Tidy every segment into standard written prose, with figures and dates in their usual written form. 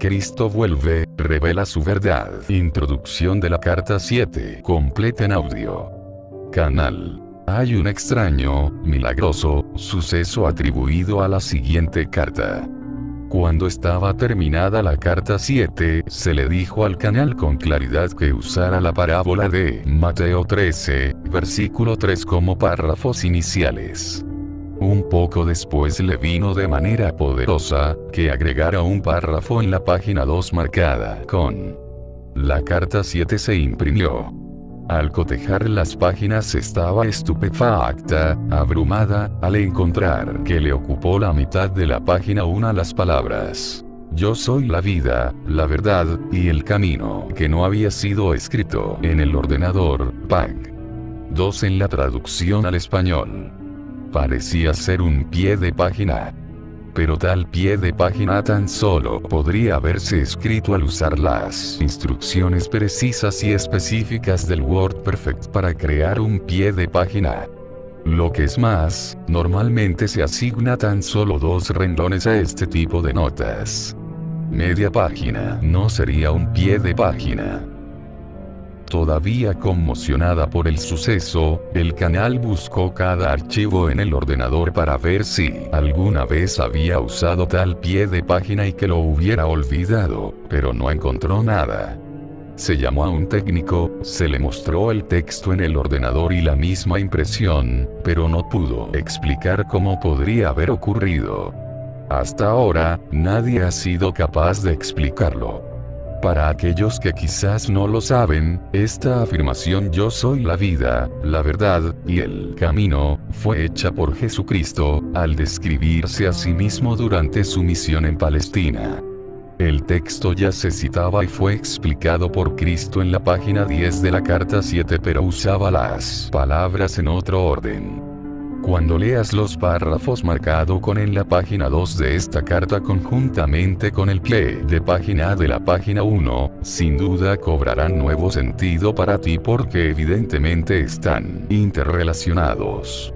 Cristo vuelve, revela su verdad. Introducción de la carta 7, completa en audio. Canal. Hay un extraño, milagroso, suceso atribuido a la siguiente carta. Cuando estaba terminada la carta 7, se le dijo al canal con claridad que usara la parábola de Mateo 13, versículo 3 como párrafos iniciales. Un poco después le vino de manera poderosa, que agregara un párrafo en la página 2 marcada con. La carta 7 se imprimió. Al cotejar las páginas estaba estupefacta, abrumada, al encontrar que le ocupó la mitad de la página 1 las palabras. Yo soy la vida, la verdad, y el camino, que no había sido escrito en el ordenador, PAG. 2 en la traducción al español. Parecía ser un pie de página. Pero tal pie de página tan solo podría haberse escrito al usar las instrucciones precisas y específicas del WordPerfect para crear un pie de página. Lo que es más, normalmente se asigna tan solo 2 renglones a este tipo de notas. Media página no sería un pie de página. Todavía conmocionada por el suceso, el canal buscó cada archivo en el ordenador para ver si alguna vez había usado tal pie de página y que lo hubiera olvidado, pero no encontró nada. Se llamó a un técnico, se le mostró el texto en el ordenador y la misma impresión, pero no pudo explicar cómo podría haber ocurrido. Hasta ahora, nadie ha sido capaz de explicarlo. Para aquellos que quizás no lo saben, esta afirmación yo soy la vida, la verdad, y el camino, fue hecha por Jesucristo, al describirse a sí mismo durante su misión en Palestina. El texto ya se citaba y fue explicado por Cristo en la página 10 de la carta 7, pero usaba las palabras en otro orden. Cuando leas los párrafos marcados con en la página 2 de esta carta conjuntamente con el pie de página de la página 1, sin duda cobrarán nuevo sentido para ti porque evidentemente están interrelacionados.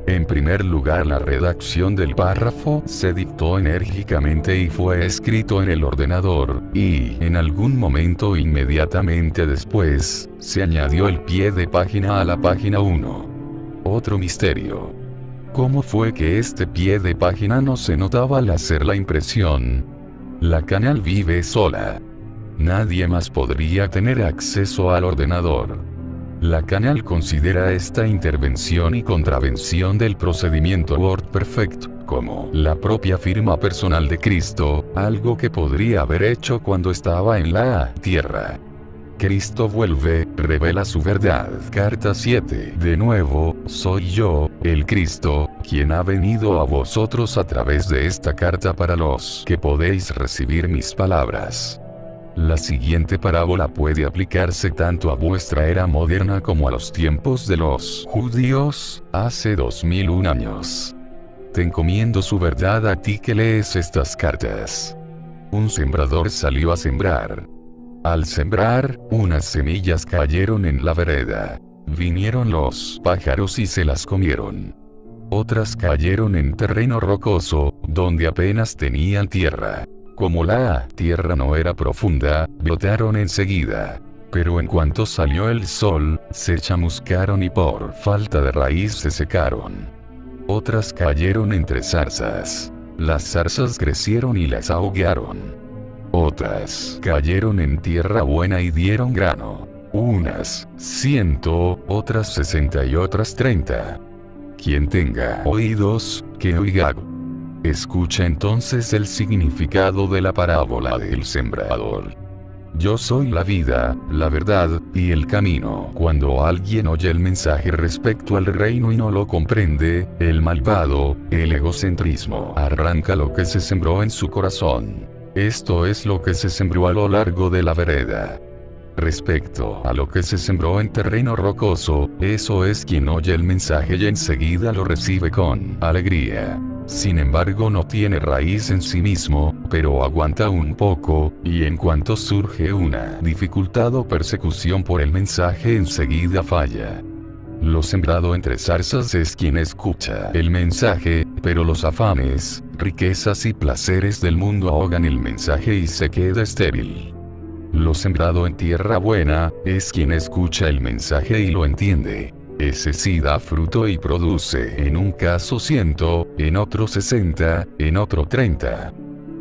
En primer lugar, la redacción del párrafo se dictó enérgicamente y fue escrito en el ordenador, y en algún momento inmediatamente después, se añadió el pie de página a la página 1. Otro misterio. ¿Cómo fue que este pie de página no se notaba al hacer la impresión? La canal vive sola. Nadie más podría tener acceso al ordenador. La canal considera esta intervención y contravención del procedimiento WordPerfect, como la propia firma personal de Cristo, algo que podría haber hecho cuando estaba en la tierra. Cristo vuelve, revela su verdad. Carta 7. De nuevo, soy yo, el Cristo, quien ha venido a vosotros a través de esta carta para los que podéis recibir mis palabras. La siguiente parábola puede aplicarse tanto a vuestra era moderna como a los tiempos de los judíos, hace 2001 años. Te encomiendo su verdad a ti que lees estas cartas. Un sembrador salió a sembrar. Al sembrar, unas semillas cayeron en la vereda. Vinieron los pájaros y se las comieron. Otras cayeron en terreno rocoso, donde apenas tenían tierra. Como la tierra no era profunda, brotaron enseguida. Pero en cuanto salió el sol, se chamuscaron y por falta de raíz se secaron. Otras cayeron entre zarzas. Las zarzas crecieron y las ahogaron. Otras cayeron en tierra buena y dieron grano. Unas 100, otras 60 y otras 30. Quien tenga oídos, que oiga. Escucha entonces el significado de la parábola del sembrador. Yo soy la vida, la verdad, y el camino. Cuando alguien oye el mensaje respecto al reino y no lo comprende, el malvado, el egocentrismo, arranca lo que se sembró en su corazón. Esto es lo que se sembró a lo largo de la vereda. Respecto a lo que se sembró en terreno rocoso, eso es quien oye el mensaje y enseguida lo recibe con alegría. Sin embargo, no tiene raíz en sí mismo, pero aguanta un poco, y en cuanto surge una dificultad o persecución por el mensaje enseguida falla. Lo sembrado entre zarzas es quien escucha el mensaje, pero los afanes, riquezas y placeres del mundo ahogan el mensaje y se queda estéril. Lo sembrado en tierra buena, es quien escucha el mensaje y lo entiende. Ese sí da fruto y produce en un caso 100, en otro 60, en otro 30.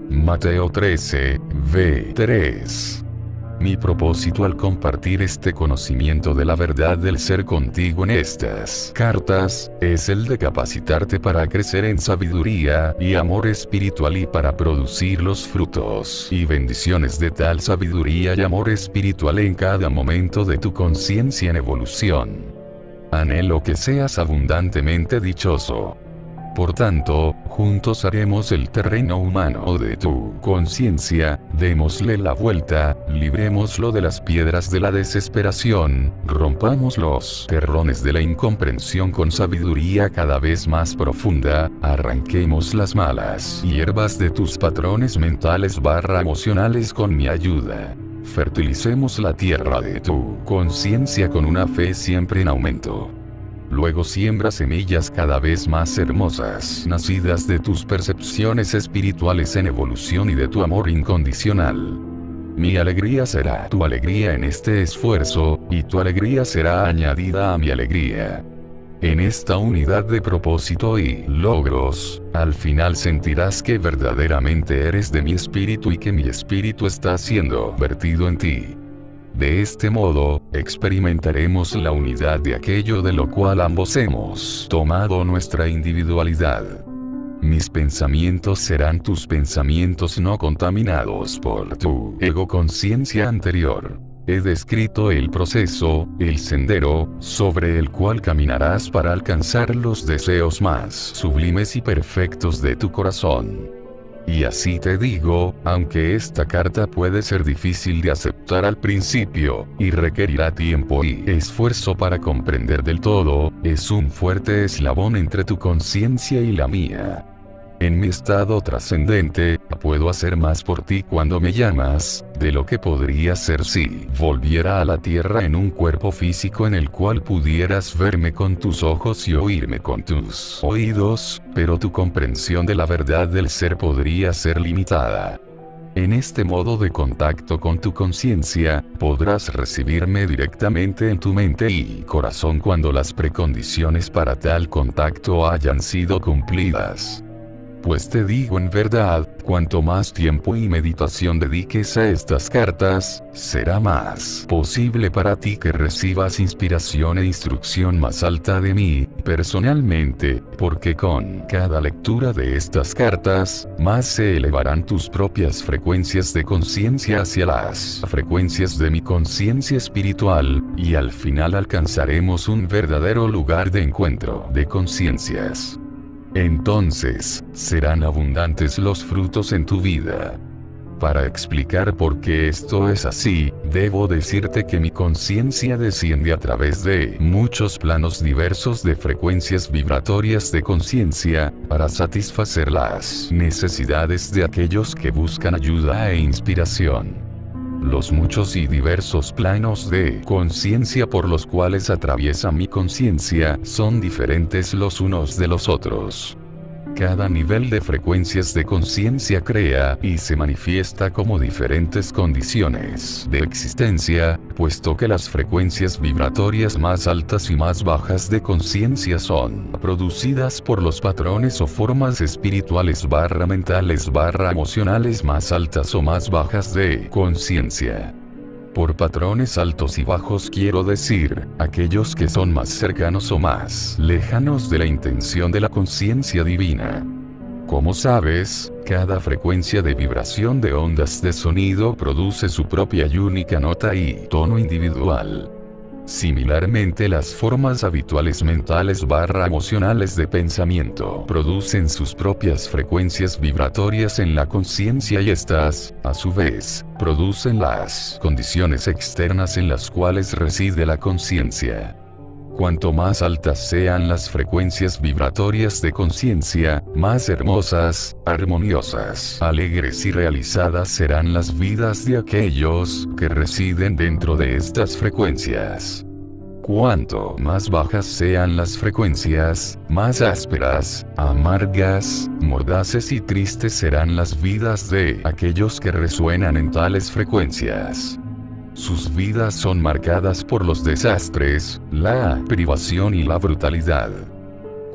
Mateo 13, v. 3. Mi propósito al compartir este conocimiento de la verdad del ser contigo en estas cartas, es el de capacitarte para crecer en sabiduría y amor espiritual y para producir los frutos y bendiciones de tal sabiduría y amor espiritual en cada momento de tu conciencia en evolución. Anhelo que seas abundantemente dichoso. Por tanto, juntos haremos el terreno humano de tu conciencia, démosle la vuelta, librémoslo de las piedras de la desesperación, rompamos los terrones de la incomprensión con sabiduría cada vez más profunda, arranquemos las malas hierbas de tus patrones mentales / emocionales con mi ayuda. Fertilicemos la tierra de tu conciencia con una fe siempre en aumento. Luego siembra semillas cada vez más hermosas, nacidas de tus percepciones espirituales en evolución y de tu amor incondicional. Mi alegría será tu alegría en este esfuerzo, y tu alegría será añadida a mi alegría. En esta unidad de propósito y logros, al final sentirás que verdaderamente eres de mi espíritu y que mi espíritu está siendo vertido en ti. De este modo, experimentaremos la unidad de aquello de lo cual ambos hemos tomado nuestra individualidad. Mis pensamientos serán tus pensamientos no contaminados por tu ego conciencia anterior. He descrito el proceso, el sendero, sobre el cual caminarás para alcanzar los deseos más sublimes y perfectos de tu corazón. Y así te digo, aunque esta carta puede ser difícil de aceptar al principio, y requerirá tiempo y esfuerzo para comprender del todo, es un fuerte eslabón entre tu conciencia y la mía. En mi estado trascendente, puedo hacer más por ti cuando me llamas, de lo que podría ser si volviera a la tierra en un cuerpo físico en el cual pudieras verme con tus ojos y oírme con tus oídos, pero tu comprensión de la verdad del ser podría ser limitada. En este modo de contacto con tu conciencia, podrás recibirme directamente en tu mente y corazón cuando las precondiciones para tal contacto hayan sido cumplidas. Pues te digo en verdad, cuanto más tiempo y meditación dediques a estas cartas, será más posible para ti que recibas inspiración e instrucción más alta de mí, personalmente, porque con cada lectura de estas cartas, más se elevarán tus propias frecuencias de conciencia hacia las frecuencias de mi conciencia espiritual, y al final alcanzaremos un verdadero lugar de encuentro de conciencias. Entonces, serán abundantes los frutos en tu vida. Para explicar por qué esto es así, debo decirte que mi conciencia desciende a través de muchos planos diversos de frecuencias vibratorias de conciencia, para satisfacer las necesidades de aquellos que buscan ayuda e inspiración. Los muchos y diversos planos de conciencia por los cuales atraviesa mi conciencia son diferentes los unos de los otros. Cada nivel de frecuencias de conciencia crea y se manifiesta como diferentes condiciones de existencia, puesto que las frecuencias vibratorias más altas y más bajas de conciencia son producidas por los patrones o formas espirituales / mentales / emocionales más altas o más bajas de conciencia. Por patrones altos y bajos quiero decir, aquellos que son más cercanos o más lejanos de la intención de la conciencia divina. Como sabes, cada frecuencia de vibración de ondas de sonido produce su propia y única nota y tono individual. Similarmente, las formas habituales mentales / emocionales de pensamiento producen sus propias frecuencias vibratorias en la conciencia y estas, a su vez, producen las condiciones externas en las cuales reside la conciencia. Cuanto más altas sean las frecuencias vibratorias de conciencia, más hermosas, armoniosas, alegres y realizadas serán las vidas de aquellos que residen dentro de estas frecuencias. Cuanto más bajas sean las frecuencias, más ásperas, amargas, mordaces y tristes serán las vidas de aquellos que resuenan en tales frecuencias. Sus vidas son marcadas por los desastres, la privación y la brutalidad.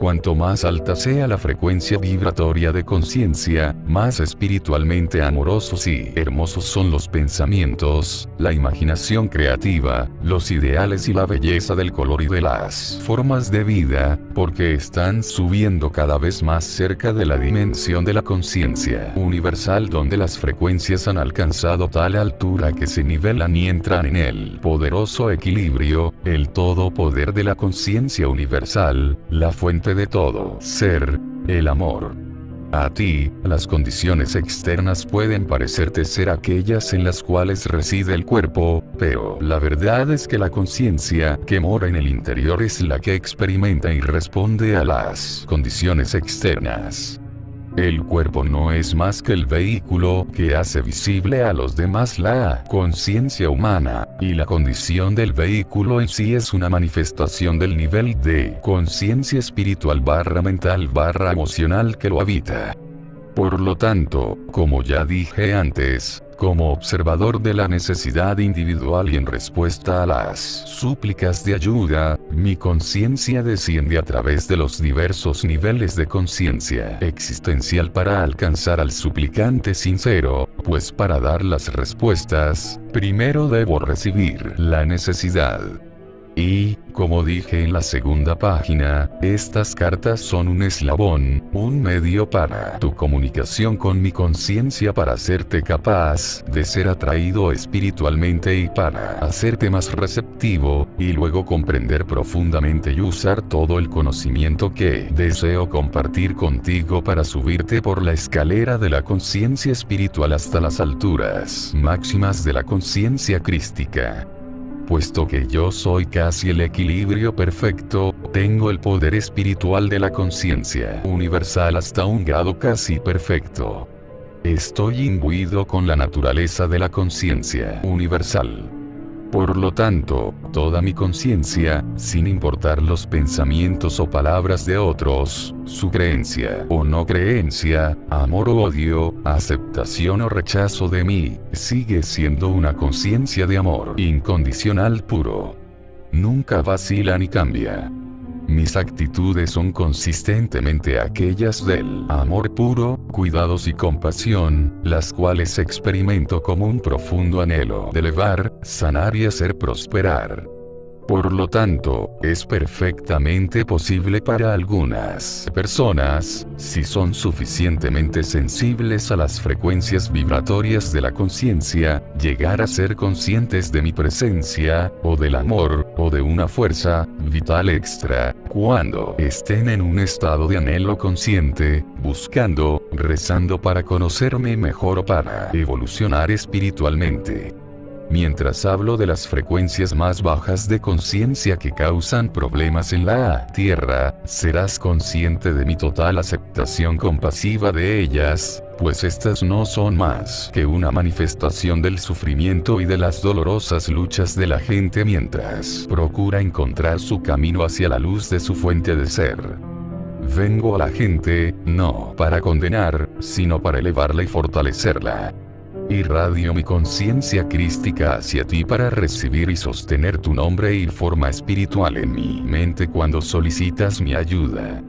Cuanto más alta sea la frecuencia vibratoria de conciencia, más espiritualmente amorosos y hermosos son los pensamientos, la imaginación creativa, los ideales y la belleza del color y de las formas de vida, porque están subiendo cada vez más cerca de la dimensión de la conciencia universal, donde las frecuencias han alcanzado tal altura que se nivelan y entran en el poderoso equilibrio, el todo poder de la conciencia universal, la fuente de todo ser, el amor. A ti, las condiciones externas pueden parecerte ser aquellas en las cuales reside el cuerpo, pero la verdad es que la conciencia que mora en el interior es la que experimenta y responde a las condiciones externas. El cuerpo no es más que el vehículo que hace visible a los demás la conciencia humana, y la condición del vehículo en sí es una manifestación del nivel de conciencia espiritual / mental / emocional que lo habita. Por lo tanto, como ya dije antes, como observador de la necesidad individual y en respuesta a las súplicas de ayuda, mi conciencia desciende a través de los diversos niveles de conciencia existencial para alcanzar al suplicante sincero, pues para dar las respuestas, primero debo recibir la necesidad. Y, como dije en la segunda página, estas cartas son un eslabón, un medio para tu comunicación con mi conciencia para hacerte capaz de ser atraído espiritualmente y para hacerte más receptivo, y luego comprender profundamente y usar todo el conocimiento que deseo compartir contigo para subirte por la escalera de la conciencia espiritual hasta las alturas máximas de la conciencia crística. Puesto que yo soy casi el equilibrio perfecto, tengo el poder espiritual de la conciencia universal hasta un grado casi perfecto. Estoy imbuido con la naturaleza de la conciencia universal. Por lo tanto, toda mi conciencia, sin importar los pensamientos o palabras de otros, su creencia o no creencia, amor o odio, aceptación o rechazo de mí, sigue siendo una conciencia de amor incondicional puro. Nunca vacila ni cambia. Mis actitudes son consistentemente aquellas del amor puro, cuidados y compasión, las cuales experimento como un profundo anhelo de elevar, sanar y hacer prosperar. Por lo tanto, es perfectamente posible para algunas personas, si son suficientemente sensibles a las frecuencias vibratorias de la conciencia, llegar a ser conscientes de mi presencia, o del amor, o de una fuerza vital extra, cuando estén en un estado de anhelo consciente, buscando, rezando para conocerme mejor o para evolucionar espiritualmente. Mientras hablo de las frecuencias más bajas de conciencia que causan problemas en la Tierra, serás consciente de mi total aceptación compasiva de ellas, pues estas no son más que una manifestación del sufrimiento y de las dolorosas luchas de la gente mientras procura encontrar su camino hacia la luz de su fuente de ser. Vengo a la gente, no para condenar, sino para elevarla y fortalecerla. Irradio mi conciencia crística hacia ti para recibir y sostener tu nombre y forma espiritual en mi mente cuando solicitas mi ayuda.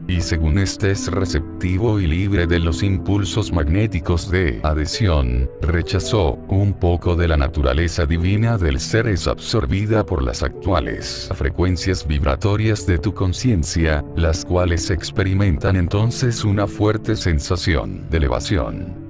Y según estés receptivo y libre de los impulsos magnéticos de adhesión, rechazo, un poco de la naturaleza divina del ser es absorbida por las actuales frecuencias vibratorias de tu conciencia, las cuales experimentan entonces una fuerte sensación de elevación.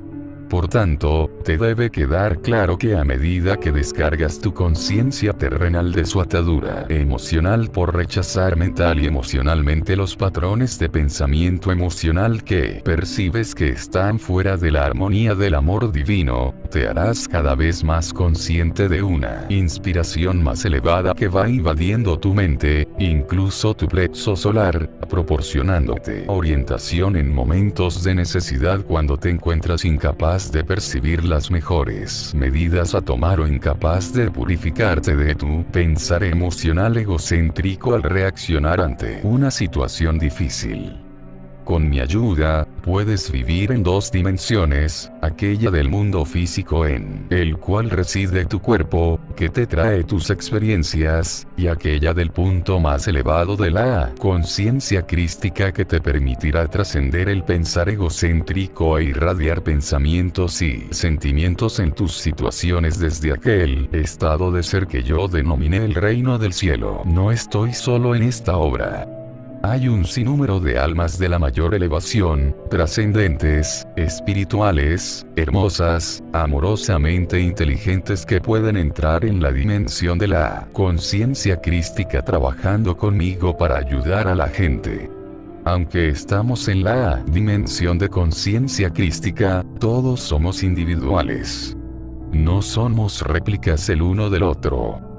Por tanto, te debe quedar claro que a medida que descargas tu conciencia terrenal de su atadura emocional por rechazar mental y emocionalmente los patrones de pensamiento emocional que percibes que están fuera de la armonía del amor divino, te harás cada vez más consciente de una inspiración más elevada que va invadiendo tu mente, incluso tu plexo solar, proporcionándote orientación en momentos de necesidad cuando te encuentras incapaz incapaz de percibir las mejores medidas a tomar o incapaz de purificarte de tu pensar emocional egocéntrico al reaccionar ante una situación difícil. Con mi ayuda, puedes vivir en dos dimensiones, aquella del mundo físico en el cual reside tu cuerpo, que te trae tus experiencias, y aquella del punto más elevado de la conciencia crística que te permitirá trascender el pensar egocéntrico e irradiar pensamientos y sentimientos en tus situaciones desde aquel estado de ser que yo denominé el reino del cielo. No estoy solo en esta obra. Hay un sinnúmero de almas de la mayor elevación, trascendentes, espirituales, hermosas, amorosamente inteligentes que pueden entrar en la dimensión de la conciencia crística trabajando conmigo para ayudar a la gente. Aunque estamos en la dimensión de conciencia crística, todos somos individuales. No somos réplicas el uno del otro.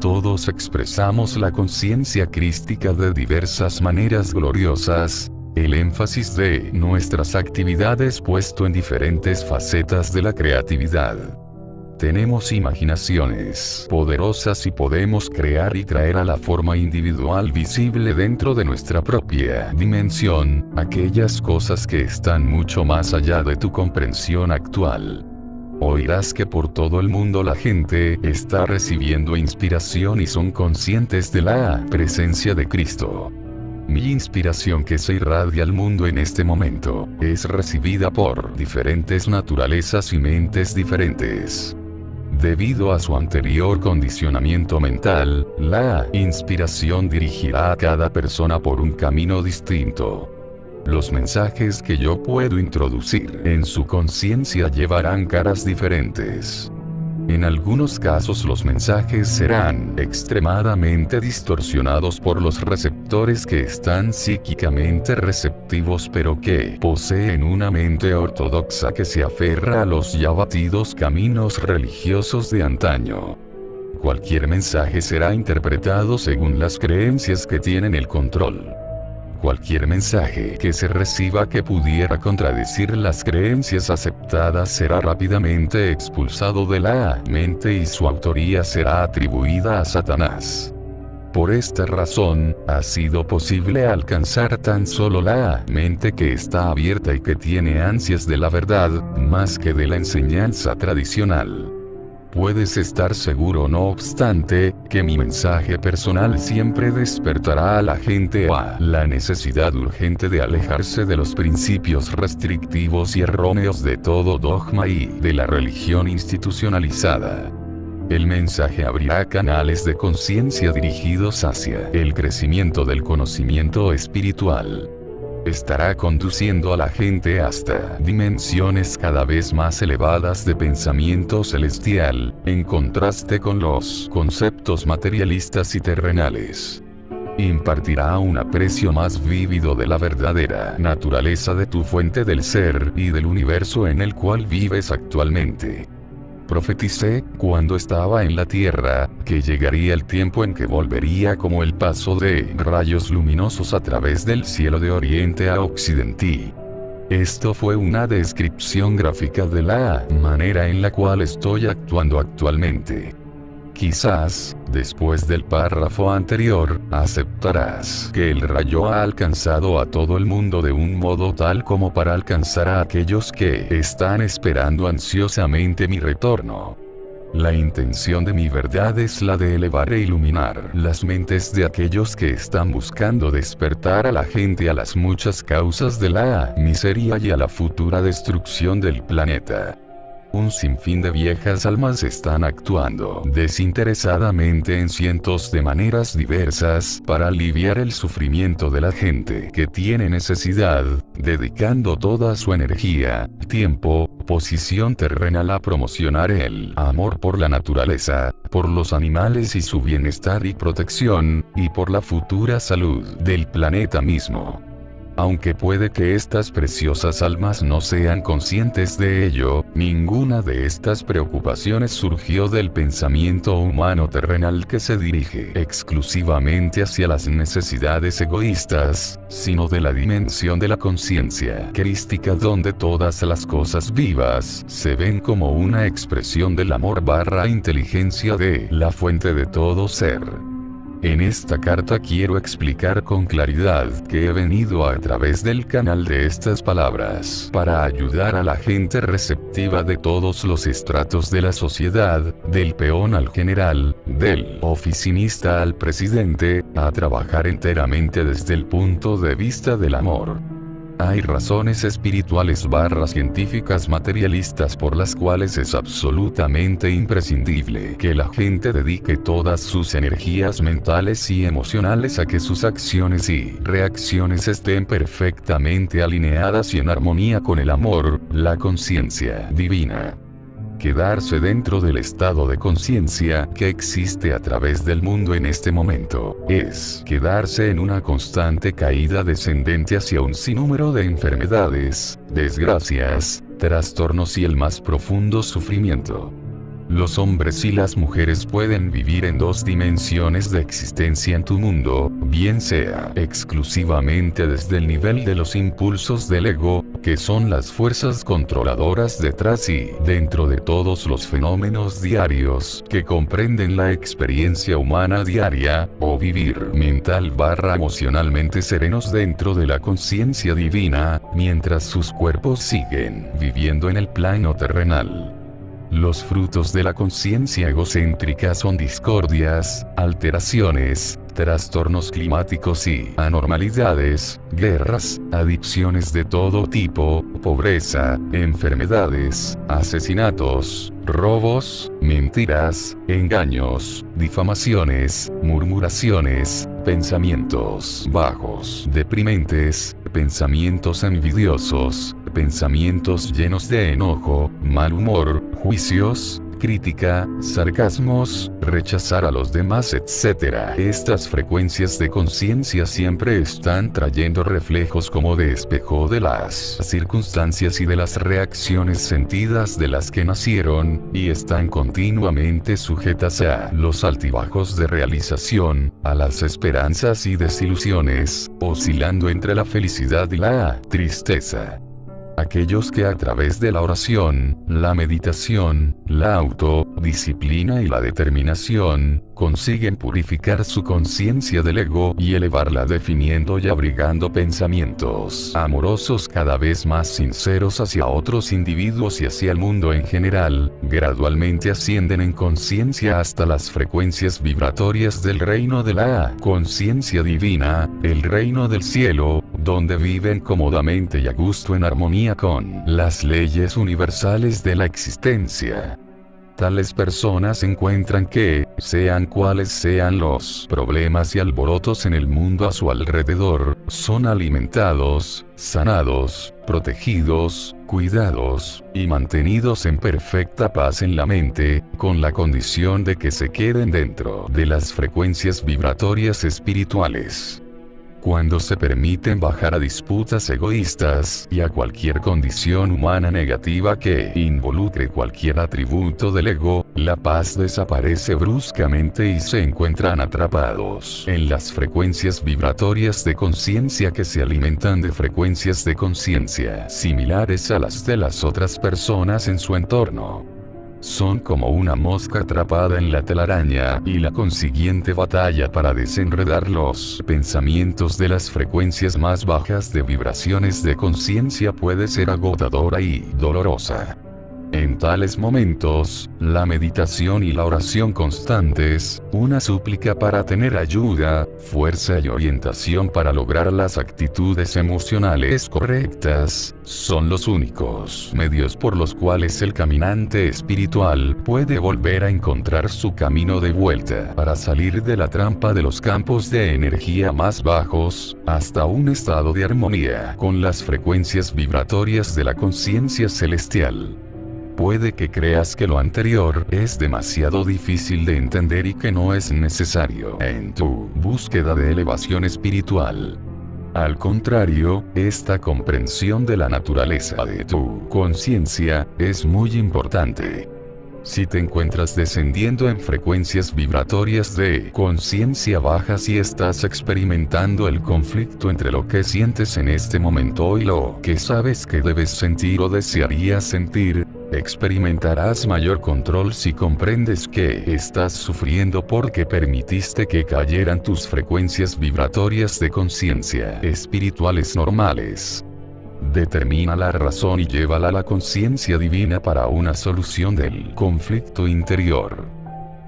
Todos expresamos la conciencia crística de diversas maneras gloriosas, el énfasis de nuestras actividades puesto en diferentes facetas de la creatividad. Tenemos imaginaciones poderosas y podemos crear y traer a la forma individual visible dentro de nuestra propia dimensión, aquellas cosas que están mucho más allá de tu comprensión actual. Oirás que por todo el mundo la gente está recibiendo inspiración y son conscientes de la presencia de Cristo. Mi inspiración que se irradia al mundo en este momento, es recibida por diferentes naturalezas y mentes diferentes. Debido a su anterior condicionamiento mental, la inspiración dirigirá a cada persona por un camino distinto. Los mensajes que yo puedo introducir en su conciencia llevarán caras diferentes. En algunos casos los mensajes serán extremadamente distorsionados por los receptores que están psíquicamente receptivos pero que poseen una mente ortodoxa que se aferra a los ya batidos caminos religiosos de antaño. Cualquier mensaje será interpretado según las creencias que tienen el control. Cualquier mensaje que se reciba que pudiera contradecir las creencias aceptadas será rápidamente expulsado de la mente y su autoría será atribuida a Satanás. Por esta razón, ha sido posible alcanzar tan solo la mente que está abierta y que tiene ansias de la verdad, más que de la enseñanza tradicional. Puedes estar seguro no obstante, que mi mensaje personal siempre despertará a la gente a la necesidad urgente de alejarse de los principios restrictivos y erróneos de todo dogma y de la religión institucionalizada. El mensaje abrirá canales de conciencia dirigidos hacia el crecimiento del conocimiento espiritual. Estará conduciendo a la gente hasta dimensiones cada vez más elevadas de pensamiento celestial, en contraste con los conceptos materialistas y terrenales. Impartirá un aprecio más vívido de la verdadera naturaleza de tu fuente del ser y del universo en el cual vives actualmente. Profeticé, cuando estaba en la tierra, que llegaría el tiempo en que volvería como el paso de rayos luminosos a través del cielo de oriente a occidente. Esto fue una descripción gráfica de la manera en la cual estoy actuando actualmente. Quizás, después del párrafo anterior, aceptarás que el rayo ha alcanzado a todo el mundo de un modo tal como para alcanzar a aquellos que están esperando ansiosamente mi retorno. La intención de mi verdad es la de elevar e iluminar las mentes de aquellos que están buscando despertar a la gente a las muchas causas de la miseria y a la futura destrucción del planeta. Un sinfín de viejas almas están actuando desinteresadamente en cientos de maneras diversas para aliviar el sufrimiento de la gente que tiene necesidad, dedicando toda su energía, tiempo, posición terrenal a promocionar el amor por la naturaleza, por los animales y su bienestar y protección, y por la futura salud del planeta mismo. Aunque puede que estas preciosas almas no sean conscientes de ello, ninguna de estas preocupaciones surgió del pensamiento humano terrenal que se dirige exclusivamente hacia las necesidades egoístas, sino de la dimensión de la conciencia crística, donde todas las cosas vivas se ven como una expresión del amor / inteligencia de la fuente de todo ser. En esta carta quiero explicar con claridad que he venido a través del canal de estas palabras para ayudar a la gente receptiva de todos los estratos de la sociedad, del peón al general, del oficinista al presidente, a trabajar enteramente desde el punto de vista del amor. Hay razones espirituales / científicas materialistas por las cuales es absolutamente imprescindible que la gente dedique todas sus energías mentales y emocionales a que sus acciones y reacciones estén perfectamente alineadas y en armonía con el amor, la conciencia divina. Quedarse dentro del estado de conciencia que existe a través del mundo en este momento, es quedarse en una constante caída descendente hacia un sinnúmero de enfermedades, desgracias, trastornos y el más profundo sufrimiento. Los hombres y las mujeres pueden vivir en dos dimensiones de existencia en tu mundo, bien sea exclusivamente desde el nivel de los impulsos del ego, que son las fuerzas controladoras detrás y dentro de todos los fenómenos diarios que comprenden la experiencia humana diaria, o vivir mental / emocionalmente serenos dentro de la conciencia divina, mientras sus cuerpos siguen viviendo en el plano terrenal. Los frutos de la conciencia egocéntrica son discordias, alteraciones, trastornos climáticos y anormalidades, guerras, adicciones de todo tipo, pobreza, enfermedades, asesinatos, robos, mentiras, engaños, difamaciones, murmuraciones, pensamientos bajos, deprimentes, pensamientos envidiosos, pensamientos llenos de enojo, mal humor, juicios, crítica, sarcasmos, rechazar a los demás, etc. Estas frecuencias de conciencia siempre están trayendo reflejos como de espejo de las circunstancias y de las reacciones sentidas de las que nacieron, y están continuamente sujetas a los altibajos de realización, a las esperanzas y desilusiones, oscilando entre la felicidad y la tristeza. Aquellos que a través de la oración, la meditación, la autodisciplina y la determinación, consiguen purificar su conciencia del ego y elevarla definiendo y abrigando pensamientos amorosos cada vez más sinceros hacia otros individuos y hacia el mundo en general, gradualmente ascienden en conciencia hasta las frecuencias vibratorias del reino de la conciencia divina, el reino del cielo, donde viven cómodamente y a gusto en armonía con las leyes universales de la existencia. Tales personas encuentran que, sean cuales sean los problemas y alborotos en el mundo a su alrededor, son alimentados, sanados, protegidos, cuidados, y mantenidos en perfecta paz en la mente, con la condición de que se queden dentro de las frecuencias vibratorias espirituales. Cuando se permiten bajar a disputas egoístas y a cualquier condición humana negativa que involucre cualquier atributo del ego, la paz desaparece bruscamente y se encuentran atrapados en las frecuencias vibratorias de conciencia que se alimentan de frecuencias de conciencia similares a las de las otras personas en su entorno. Son como una mosca atrapada en la telaraña y la consiguiente batalla para desenredar los pensamientos de las frecuencias más bajas de vibraciones de conciencia puede ser agotadora y dolorosa. En tales momentos, la meditación y la oración constantes, una súplica para tener ayuda, fuerza y orientación para lograr las actitudes emocionales correctas, son los únicos medios por los cuales el caminante espiritual puede volver a encontrar su camino de vuelta para salir de la trampa de los campos de energía más bajos, hasta un estado de armonía con las frecuencias vibratorias de la conciencia celestial. Puede que creas que lo anterior es demasiado difícil de entender y que no es necesario en tu búsqueda de elevación espiritual. Al contrario, esta comprensión de la naturaleza de tu conciencia es muy importante. Si te encuentras descendiendo en frecuencias vibratorias de conciencia bajas y estás experimentando el conflicto entre lo que sientes en este momento y lo que sabes que debes sentir o desearías sentir, experimentarás mayor control si comprendes que estás sufriendo porque permitiste que cayeran tus frecuencias vibratorias de conciencia espirituales normales. Determina la razón y llévala a la conciencia divina para una solución del conflicto interior.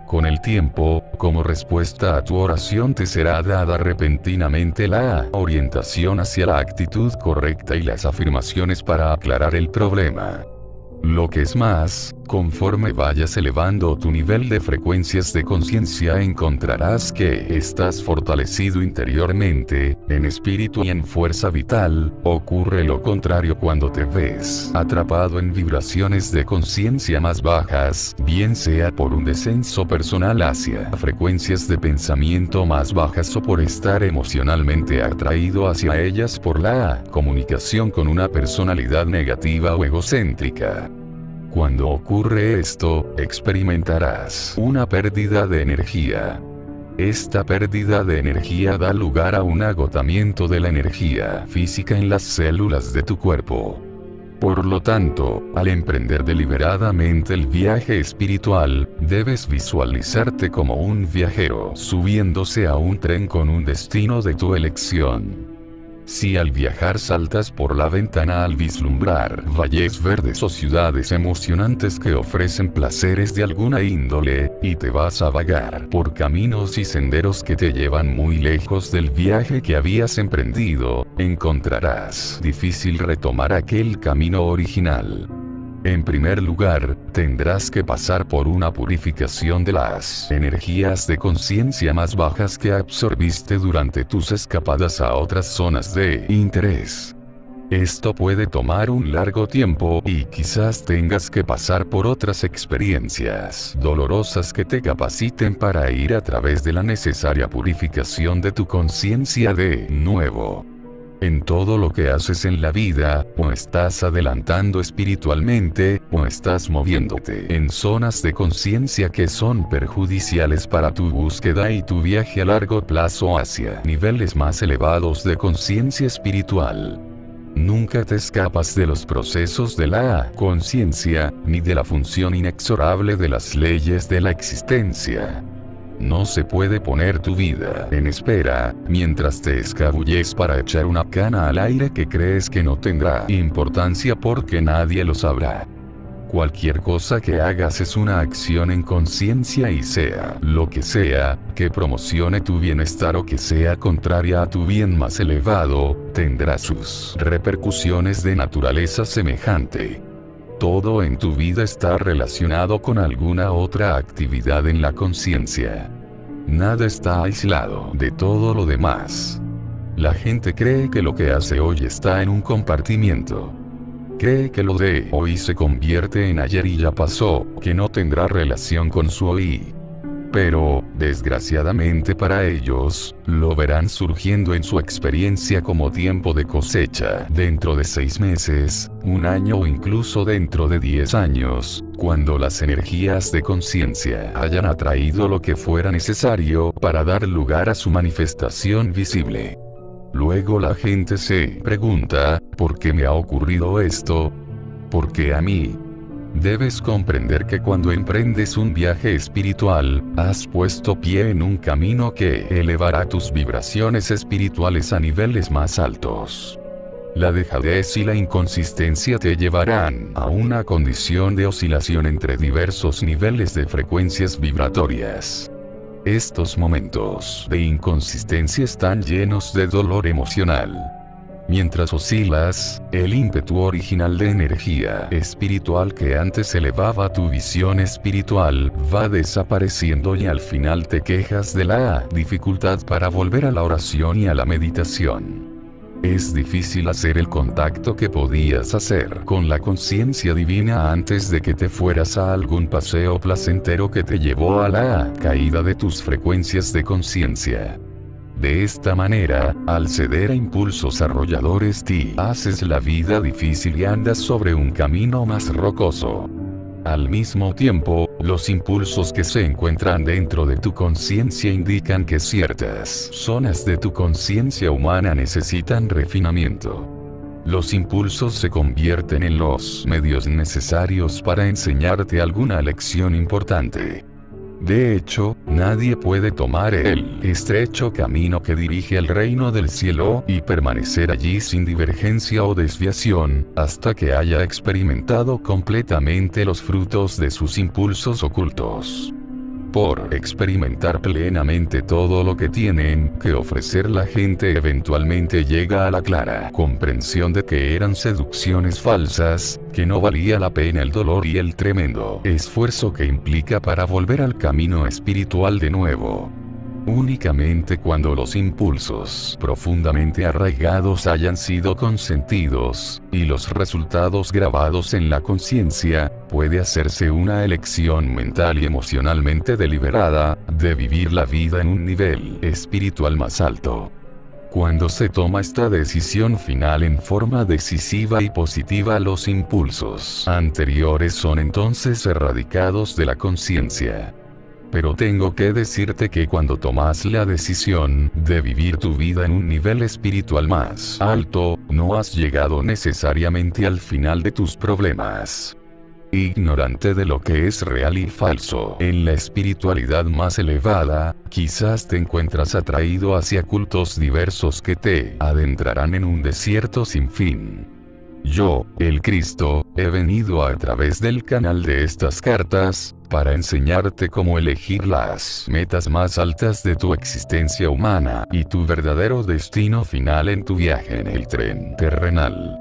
Con el tiempo, como respuesta a tu oración te será dada repentinamente la orientación hacia la actitud correcta y las afirmaciones para aclarar el problema. Lo que es más, conforme vayas elevando tu nivel de frecuencias de conciencia encontrarás que estás fortalecido interiormente, en espíritu y en fuerza vital. Ocurre lo contrario cuando te ves atrapado en vibraciones de conciencia más bajas, bien sea por un descenso personal hacia frecuencias de pensamiento más bajas o por estar emocionalmente atraído hacia ellas por la comunicación con una personalidad negativa o egocéntrica. Cuando ocurre esto, experimentarás una pérdida de energía. Esta pérdida de energía da lugar a un agotamiento de la energía física en las células de tu cuerpo. Por lo tanto, al emprender deliberadamente el viaje espiritual, debes visualizarte como un viajero subiéndose a un tren con un destino de tu elección. Si al viajar saltas por la ventana al vislumbrar valles verdes o ciudades emocionantes que ofrecen placeres de alguna índole, y te vas a vagar por caminos y senderos que te llevan muy lejos del viaje que habías emprendido, encontrarás difícil retomar aquel camino original. En primer lugar, tendrás que pasar por una purificación de las energías de conciencia más bajas que absorbiste durante tus escapadas a otras zonas de interés. Esto puede tomar un largo tiempo y quizás tengas que pasar por otras experiencias dolorosas que te capaciten para ir a través de la necesaria purificación de tu conciencia de nuevo. En todo lo que haces en la vida, o estás adelantando espiritualmente, o estás moviéndote en zonas de conciencia que son perjudiciales para tu búsqueda y tu viaje a largo plazo hacia niveles más elevados de conciencia espiritual. Nunca te escapas de los procesos de la conciencia, ni de la función inexorable de las leyes de la existencia. No se puede poner tu vida en espera, mientras te escabulles para echar una cana al aire que crees que no tendrá importancia porque nadie lo sabrá. Cualquier cosa que hagas es una acción en conciencia y sea lo que sea, que promocione tu bienestar o que sea contraria a tu bien más elevado, tendrá sus repercusiones de naturaleza semejante. Todo en tu vida está relacionado con alguna otra actividad en la conciencia. Nada está aislado de todo lo demás. La gente cree que lo que hace hoy está en un compartimiento. Cree que lo de hoy se convierte en ayer y ya pasó, que no tendrá relación con su hoy. Pero, desgraciadamente para ellos, lo verán surgiendo en su experiencia como tiempo de cosecha dentro de 6 meses, 1 año o incluso dentro de 10 años, cuando las energías de conciencia hayan atraído lo que fuera necesario para dar lugar a su manifestación visible. Luego la gente se pregunta, ¿por qué me ha ocurrido esto? ¿Por qué a mí? Debes comprender que cuando emprendes un viaje espiritual, has puesto pie en un camino que elevará tus vibraciones espirituales a niveles más altos. La dejadez y la inconsistencia te llevarán a una condición de oscilación entre diversos niveles de frecuencias vibratorias. Estos momentos de inconsistencia están llenos de dolor emocional. Mientras oscilas, el ímpetu original de energía espiritual que antes elevaba tu visión espiritual va desapareciendo y al final te quejas de la dificultad para volver a la oración y a la meditación. Es difícil hacer el contacto que podías hacer con la conciencia divina antes de que te fueras a algún paseo placentero que te llevó a la caída de tus frecuencias de conciencia. De esta manera, al ceder a impulsos arrolladores te haces la vida difícil y andas sobre un camino más rocoso. Al mismo tiempo, los impulsos que se encuentran dentro de tu conciencia indican que ciertas zonas de tu conciencia humana necesitan refinamiento. Los impulsos se convierten en los medios necesarios para enseñarte alguna lección importante. De hecho, nadie puede tomar el estrecho camino que dirige al reino del cielo y permanecer allí sin divergencia o desviación, hasta que haya experimentado completamente los frutos de sus impulsos ocultos. Por experimentar plenamente todo lo que tienen que ofrecer, la gente eventualmente llega a la clara comprensión de que eran seducciones falsas, que no valía la pena el dolor y el tremendo esfuerzo que implica para volver al camino espiritual de nuevo. Únicamente cuando los impulsos profundamente arraigados hayan sido consentidos, y los resultados grabados en la conciencia, puede hacerse una elección mental y emocionalmente deliberada, de vivir la vida en un nivel espiritual más alto. Cuando se toma esta decisión final en forma decisiva y positiva, los impulsos anteriores son entonces erradicados de la conciencia. Pero tengo que decirte que cuando tomas la decisión de vivir tu vida en un nivel espiritual más alto, no has llegado necesariamente al final de tus problemas. Ignorante de lo que es real y falso en la espiritualidad más elevada, quizás te encuentras atraído hacia cultos diversos que te adentrarán en un desierto sin fin. Yo, el Cristo, he venido a través del canal de estas cartas, para enseñarte cómo elegir las metas más altas de tu existencia humana y tu verdadero destino final en tu viaje en el tren terrenal.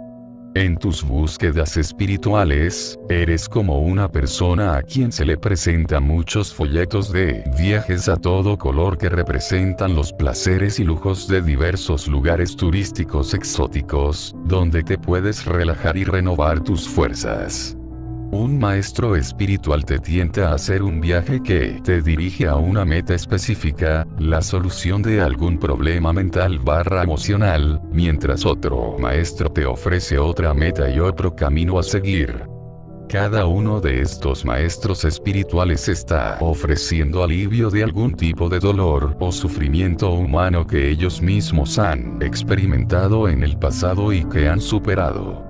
En tus búsquedas espirituales, eres como una persona a quien se le presentan muchos folletos de viajes a todo color que representan los placeres y lujos de diversos lugares turísticos exóticos, donde te puedes relajar y renovar tus fuerzas. Un maestro espiritual te tienta a hacer un viaje que te dirige a una meta específica, la solución de algún problema mental/emocional, mientras otro maestro te ofrece otra meta y otro camino a seguir. Cada uno de estos maestros espirituales está ofreciendo alivio de algún tipo de dolor o sufrimiento humano que ellos mismos han experimentado en el pasado y que han superado.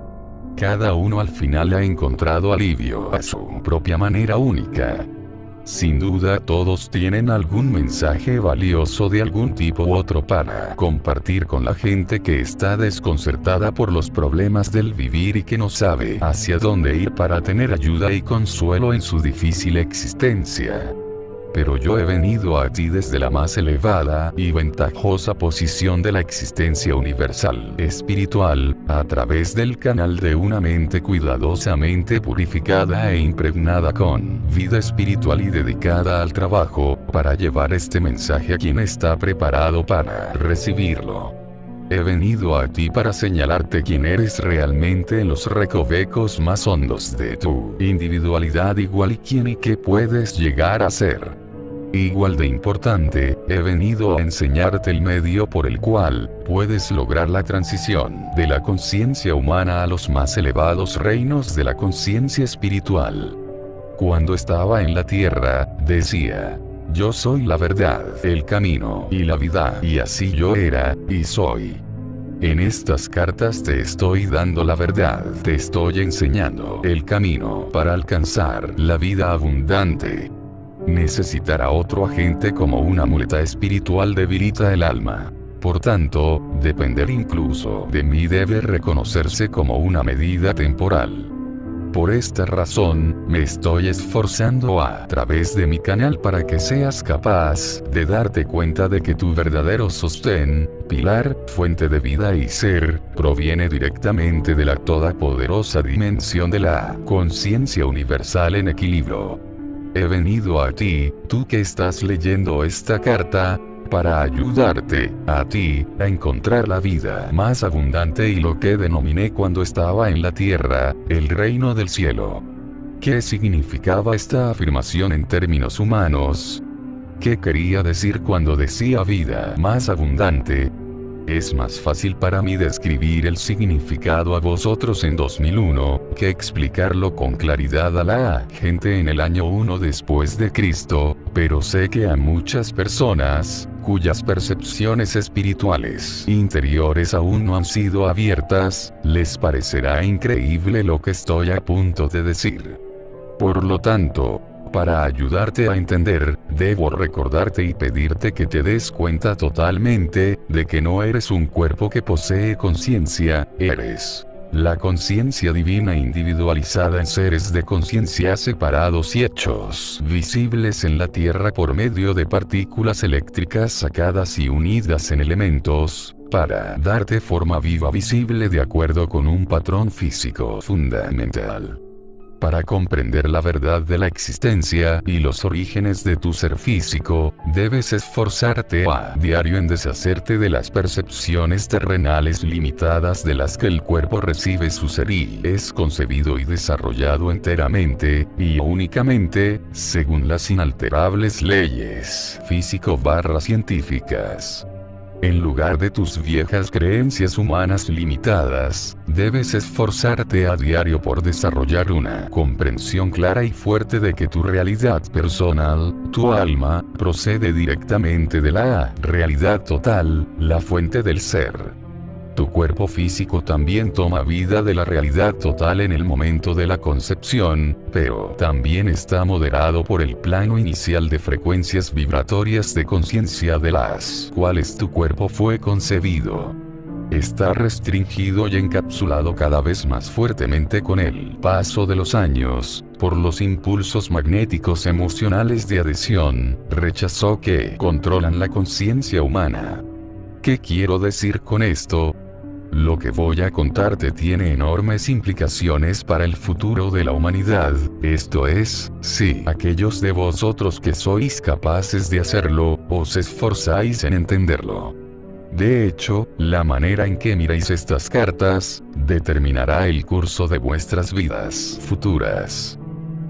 Cada uno al final ha encontrado alivio a su propia manera única. Sin duda todos tienen algún mensaje valioso de algún tipo u otro para compartir con la gente que está desconcertada por los problemas del vivir y que no sabe hacia dónde ir para tener ayuda y consuelo en su difícil existencia. Pero yo he venido a ti desde la más elevada y ventajosa posición de la existencia universal espiritual, a través del canal de una mente cuidadosamente purificada e impregnada con vida espiritual y dedicada al trabajo, para llevar este mensaje a quien está preparado para recibirlo. He venido a ti para señalarte quién eres realmente en los recovecos más hondos de tu individualidad igual y quién y qué puedes llegar a ser. Igual de importante, he venido a enseñarte el medio por el cual puedes lograr la transición de la conciencia humana a los más elevados reinos de la conciencia espiritual. Cuando estaba en la tierra, decía: yo soy la verdad, el camino y la vida, y así yo era, y soy. En estas cartas te estoy dando la verdad, te estoy enseñando el camino para alcanzar la vida abundante. Necesitar a otro agente como una muleta espiritual debilita el alma. Por tanto, depender incluso de mí debe reconocerse como una medida temporal. Por esta razón, me estoy esforzando a través de mi canal para que seas capaz de darte cuenta de que tu verdadero sostén, pilar, fuente de vida y ser, proviene directamente de la todopoderosa dimensión de la conciencia universal en equilibrio. He venido a ti, tú que estás leyendo esta carta, para ayudarte, a ti, a encontrar la vida más abundante y lo que denominé cuando estaba en la tierra, el reino del cielo. ¿Qué significaba esta afirmación en términos humanos? ¿Qué quería decir cuando decía vida más abundante? Es más fácil para mí describir el significado a vosotros en 2001, que explicarlo con claridad a la gente en el año 1 después de Cristo, pero sé que a muchas personas, cuyas percepciones espirituales interiores aún no han sido abiertas, les parecerá increíble lo que estoy a punto de decir. Por lo tanto, para ayudarte a entender, debo recordarte y pedirte que te des cuenta totalmente, de que no eres un cuerpo que posee conciencia, eres la conciencia divina individualizada en seres de conciencia separados y hechos visibles en la Tierra por medio de partículas eléctricas sacadas y unidas en elementos, para darte forma viva visible de acuerdo con un patrón físico fundamental. Para comprender la verdad de la existencia y los orígenes de tu ser físico, debes esforzarte a diario en deshacerte de las percepciones terrenales limitadas de las que el cuerpo recibe su ser y es concebido y desarrollado enteramente, y únicamente, según las inalterables leyes físico-científicas. En lugar de tus viejas creencias humanas limitadas, debes esforzarte a diario por desarrollar una comprensión clara y fuerte de que tu realidad personal, tu alma, procede directamente de la realidad total, la fuente del ser. Tu cuerpo físico también toma vida de la realidad total en el momento de la concepción, pero también está moderado por el plano inicial de frecuencias vibratorias de conciencia de las cuales tu cuerpo fue concebido. Está restringido y encapsulado cada vez más fuertemente con el paso de los años, por los impulsos magnéticos emocionales de adhesión, rechazo que controlan la conciencia humana. ¿Qué quiero decir con esto? Lo que voy a contarte tiene enormes implicaciones para el futuro de la humanidad, esto es, si aquellos de vosotros que sois capaces de hacerlo, os esforzáis en entenderlo. De hecho, la manera en que miráis estas cartas, determinará el curso de vuestras vidas futuras.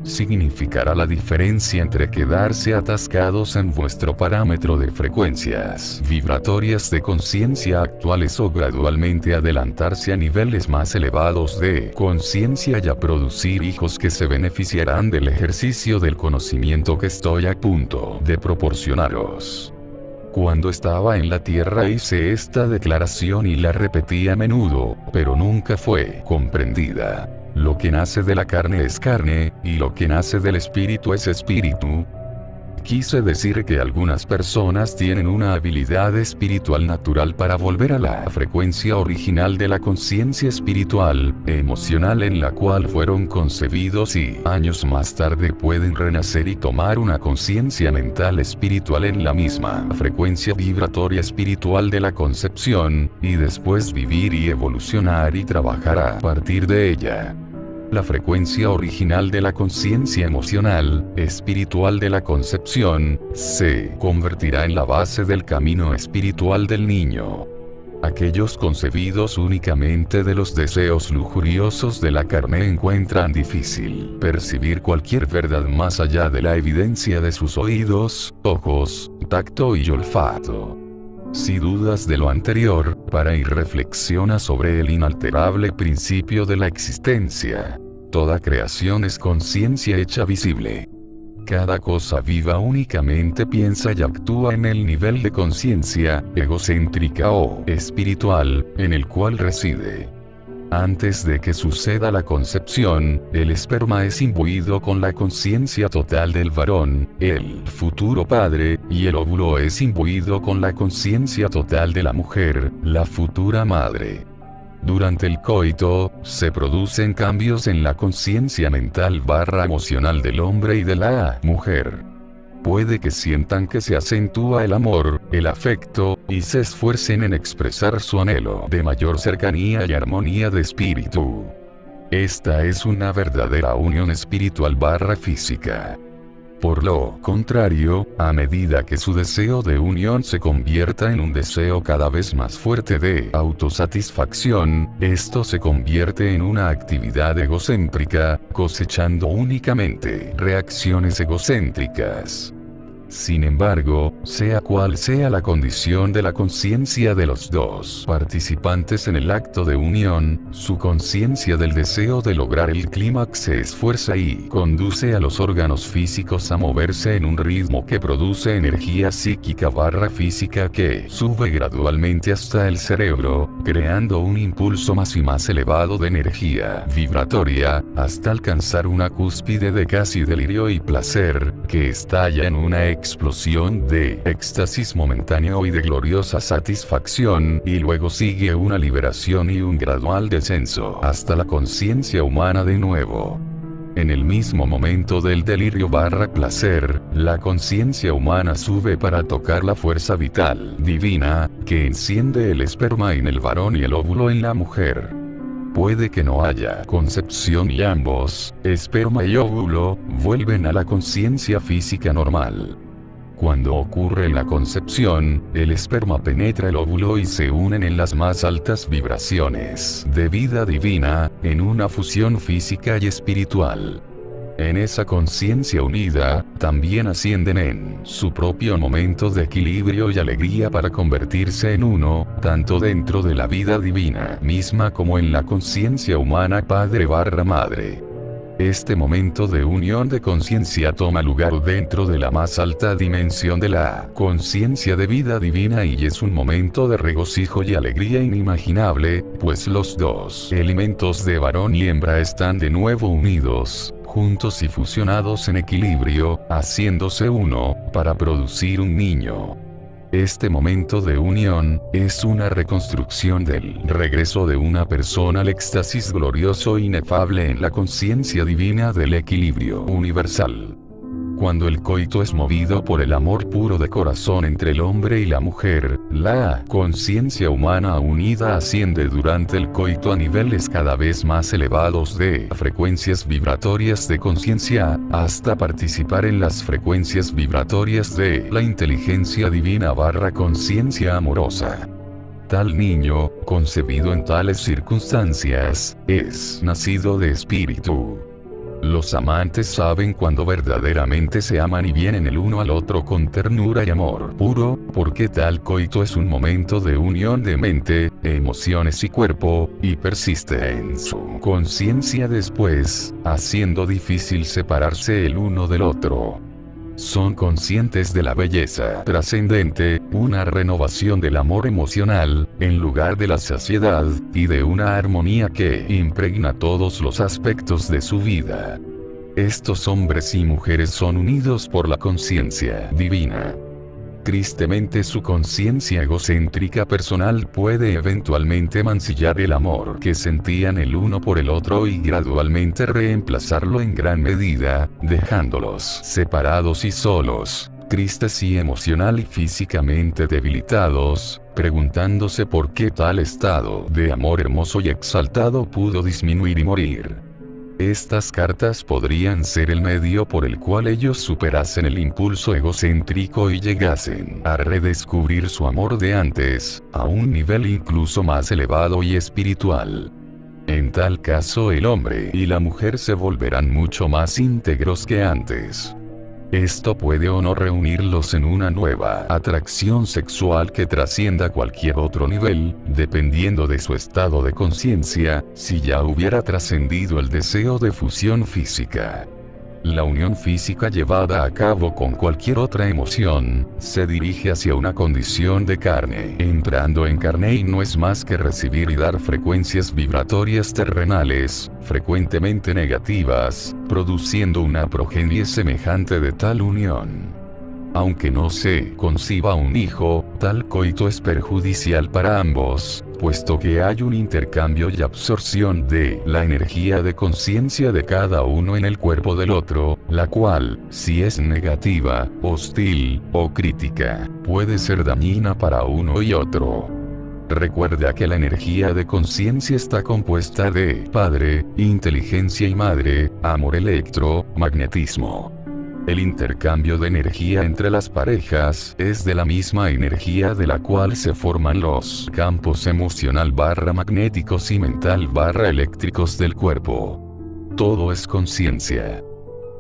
Significará la diferencia entre quedarse atascados en vuestro parámetro de frecuencias vibratorias de conciencia actuales o gradualmente adelantarse a niveles más elevados de conciencia y a producir hijos que se beneficiarán del ejercicio del conocimiento que estoy a punto de proporcionaros. Cuando estaba en la Tierra hice esta declaración y la repetí a menudo, pero nunca fue comprendida. Lo que nace de la carne es carne, y lo que nace del espíritu es espíritu. Quise decir que algunas personas tienen una habilidad espiritual natural para volver a la frecuencia original de la conciencia espiritual, emocional en la cual fueron concebidos y años más tarde pueden renacer y tomar una conciencia mental espiritual en la misma frecuencia vibratoria espiritual de la concepción, y después vivir y evolucionar y trabajar a partir de ella. La frecuencia original de la conciencia emocional, espiritual de la concepción, se convertirá en la base del camino espiritual del niño. Aquellos concebidos únicamente de los deseos lujuriosos de la carne encuentran difícil percibir cualquier verdad más allá de la evidencia de sus oídos, ojos, tacto y olfato. Si dudas de lo anterior, para y reflexiona sobre el inalterable principio de la existencia. Toda creación es conciencia hecha visible. Cada cosa viva únicamente piensa y actúa en el nivel de conciencia, egocéntrica o espiritual, en el cual reside. Antes de que suceda la concepción, el esperma es imbuido con la conciencia total del varón, el futuro padre, y el óvulo es imbuido con la conciencia total de la mujer, la futura madre. Durante el coito, se producen cambios en la conciencia mental / emocional del hombre y de la mujer. Puede que sientan que se acentúa el amor, el afecto, y se esfuercen en expresar su anhelo de mayor cercanía y armonía de espíritu. Esta es una verdadera unión espiritual / física. Por lo contrario, a medida que su deseo de unión se convierta en un deseo cada vez más fuerte de autosatisfacción, esto se convierte en una actividad egocéntrica, cosechando únicamente reacciones egocéntricas. Sin embargo, sea cual sea la condición de la conciencia de los dos participantes en el acto de unión, su conciencia del deseo de lograr el clímax se esfuerza y conduce a los órganos físicos a moverse en un ritmo que produce energía psíquica / física que sube gradualmente hasta el cerebro, creando un impulso más y más elevado de energía vibratoria, hasta alcanzar una cúspide de casi delirio y placer, que estalla en una explosión de éxtasis momentáneo y de gloriosa satisfacción, y luego sigue una liberación y un gradual descenso hasta la conciencia humana de nuevo. En el mismo momento del delirio / placer, la conciencia humana sube para tocar la fuerza vital divina, que enciende el esperma en el varón y el óvulo en la mujer. Puede que no haya concepción y ambos, esperma y óvulo, vuelven a la conciencia física normal. Cuando ocurre la concepción, el esperma penetra el óvulo y se unen en las más altas vibraciones de vida divina, en una fusión física y espiritual. En esa conciencia unida, también ascienden en su propio momento de equilibrio y alegría para convertirse en uno, tanto dentro de la vida divina misma como en la conciencia humana padre / madre. Este momento de unión de conciencia toma lugar dentro de la más alta dimensión de la conciencia de vida divina y es un momento de regocijo y alegría inimaginable, pues los dos elementos de varón y hembra están de nuevo unidos, juntos y fusionados en equilibrio, haciéndose uno, para producir un niño. Este momento de unión, es una reconstrucción del regreso de una persona al éxtasis glorioso e inefable en la conciencia divina del equilibrio universal. Cuando el coito es movido por el amor puro de corazón entre el hombre y la mujer, la conciencia humana unida asciende durante el coito a niveles cada vez más elevados de frecuencias vibratorias de conciencia, hasta participar en las frecuencias vibratorias de la inteligencia divina / conciencia amorosa. Tal niño, concebido en tales circunstancias, es nacido de espíritu. Los amantes saben cuando verdaderamente se aman y vienen el uno al otro con ternura y amor puro, porque tal coito es un momento de unión de mente, emociones y cuerpo, y persiste en su conciencia después, haciendo difícil separarse el uno del otro. Son conscientes de la belleza trascendente, una renovación del amor emocional, en lugar de la saciedad, y de una armonía que impregna todos los aspectos de su vida. Estos hombres y mujeres son unidos por la conciencia divina. Tristemente su conciencia egocéntrica personal puede eventualmente mancillar el amor que sentían el uno por el otro y gradualmente reemplazarlo en gran medida, dejándolos separados y solos, tristes y emocional y físicamente debilitados, preguntándose por qué tal estado de amor hermoso y exaltado pudo disminuir y morir. Estas cartas podrían ser el medio por el cual ellos superasen el impulso egocéntrico y llegasen a redescubrir su amor de antes, a un nivel incluso más elevado y espiritual. En tal caso el hombre y la mujer se volverán mucho más íntegros que antes. Esto puede o no reunirlos en una nueva atracción sexual que trascienda cualquier otro nivel, dependiendo de su estado de conciencia, si ya hubiera trascendido el deseo de fusión física. La unión física llevada a cabo con cualquier otra emoción, se dirige hacia una condición de carne, entrando en carne y no es más que recibir y dar frecuencias vibratorias terrenales, frecuentemente negativas, produciendo una progenie semejante de tal unión. Aunque no se conciba un hijo, tal coito es perjudicial para ambos, puesto que hay un intercambio y absorción de la energía de conciencia de cada uno en el cuerpo del otro, la cual, si es negativa, hostil, o crítica, puede ser dañina para uno y otro. Recuerda que la energía de conciencia está compuesta de padre, inteligencia y madre, amor electromagnetismo. El intercambio de energía entre las parejas es de la misma energía de la cual se forman los campos emocional / magnéticos y mental / eléctricos del cuerpo. Todo es conciencia.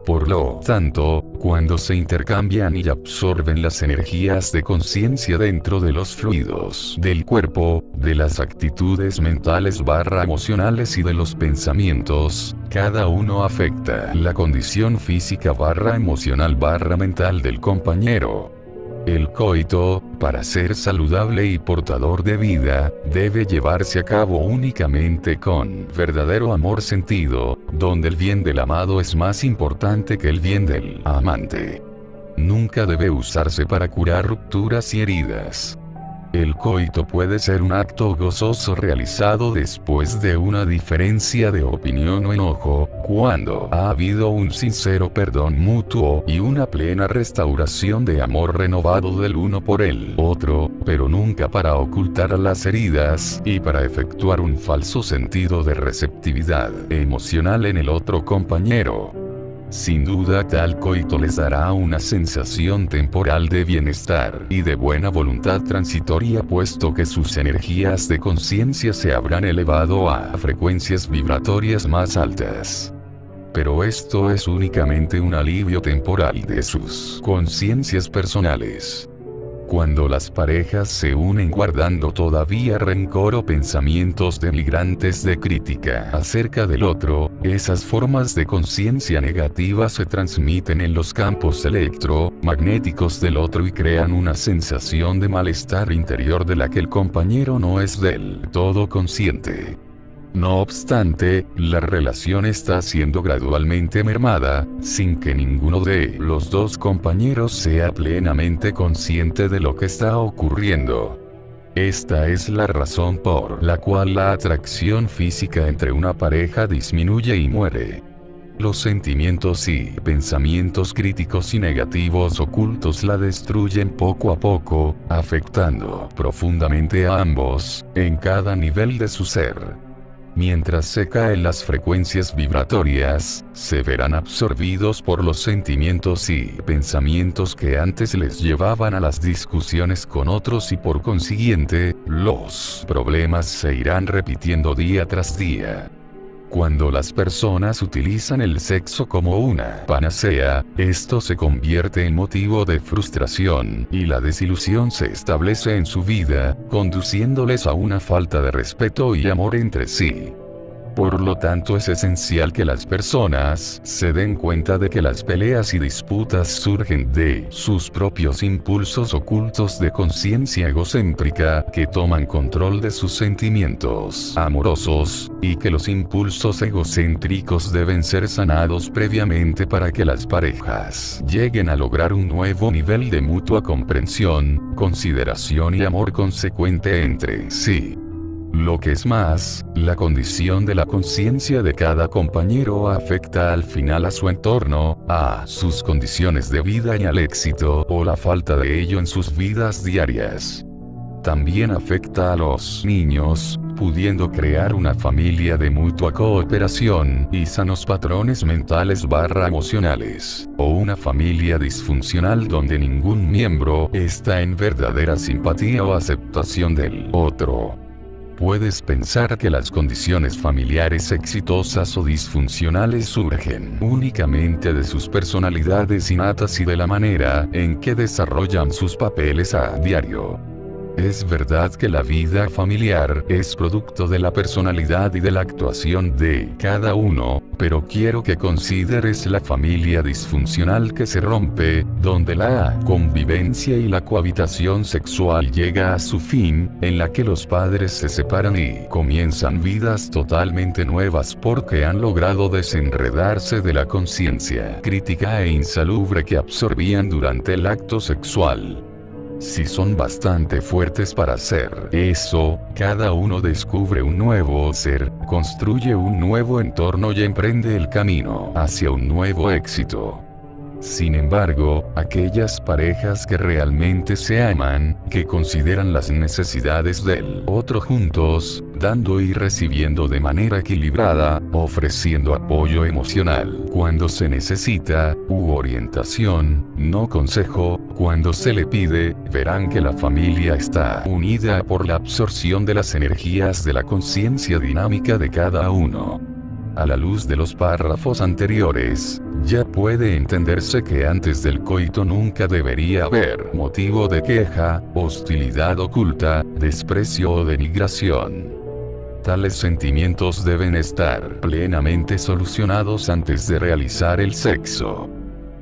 Por lo tanto, cuando se intercambian y absorben las energías de conciencia dentro de los fluidos del cuerpo, de las actitudes mentales / emocionales y de los pensamientos, cada uno afecta la condición física / emocional / mental del compañero. El coito, para ser saludable y portador de vida, debe llevarse a cabo únicamente con verdadero amor sentido, donde el bien del amado es más importante que el bien del amante. Nunca debe usarse para curar rupturas y heridas. El coito puede ser un acto gozoso realizado después de una diferencia de opinión o enojo, cuando ha habido un sincero perdón mutuo y una plena restauración de amor renovado del uno por el otro, pero nunca para ocultar las heridas y para efectuar un falso sentido de receptividad emocional en el otro compañero. Sin duda tal coito les dará una sensación temporal de bienestar y de buena voluntad transitoria, puesto que sus energías de conciencia se habrán elevado a frecuencias vibratorias más altas. Pero esto es únicamente un alivio temporal de sus conciencias personales. Cuando las parejas se unen guardando todavía rencor o pensamientos denigrantes de crítica acerca del otro, esas formas de conciencia negativa se transmiten en los campos electromagnéticos del otro y crean una sensación de malestar interior de la que el compañero no es del todo consciente. No obstante, la relación está siendo gradualmente mermada, sin que ninguno de los dos compañeros sea plenamente consciente de lo que está ocurriendo. Esta es la razón por la cual la atracción física entre una pareja disminuye y muere. Los sentimientos y pensamientos críticos y negativos ocultos la destruyen poco a poco, afectando profundamente a ambos, en cada nivel de su ser. Mientras se caen las frecuencias vibratorias, se verán absorbidos por los sentimientos y pensamientos que antes les llevaban a las discusiones con otros y por consiguiente, los problemas se irán repitiendo día tras día. Cuando las personas utilizan el sexo como una panacea, esto se convierte en motivo de frustración, y la desilusión se establece en su vida, conduciéndoles a una falta de respeto y amor entre sí. Por lo tanto, es esencial que las personas se den cuenta de que las peleas y disputas surgen de sus propios impulsos ocultos de conciencia egocéntrica que toman control de sus sentimientos amorosos, y que los impulsos egocéntricos deben ser sanados previamente para que las parejas lleguen a lograr un nuevo nivel de mutua comprensión, consideración y amor consecuente entre sí. Lo que es más, la condición de la conciencia de cada compañero afecta al final a su entorno, a sus condiciones de vida y al éxito o la falta de ello en sus vidas diarias. También afecta a los niños, pudiendo crear una familia de mutua cooperación y sanos patrones mentales / emocionales, o una familia disfuncional donde ningún miembro está en verdadera simpatía o aceptación del otro. Puedes pensar que las condiciones familiares exitosas o disfuncionales surgen únicamente de sus personalidades innatas y de la manera en que desarrollan sus papeles a diario. Es verdad que la vida familiar es producto de la personalidad y de la actuación de cada uno, pero quiero que consideres la familia disfuncional que se rompe, donde la convivencia y la cohabitación sexual llega a su fin, en la que los padres se separan y comienzan vidas totalmente nuevas porque han logrado desenredarse de la conciencia crítica e insalubre que absorbían durante el acto sexual. Si son bastante fuertes para hacer eso, cada uno descubre un nuevo ser, construye un nuevo entorno y emprende el camino hacia un nuevo éxito. Sin embargo, aquellas parejas que realmente se aman, que consideran las necesidades del otro juntos, dando y recibiendo de manera equilibrada, ofreciendo apoyo emocional cuando se necesita, u orientación, no consejo, cuando se le pide, verán que la familia está unida por la absorción de las energías de la conciencia dinámica de cada uno. A la luz de los párrafos anteriores, ya puede entenderse que antes del coito nunca debería haber motivo de queja, hostilidad oculta, desprecio o denigración. Tales sentimientos deben estar plenamente solucionados antes de realizar el sexo.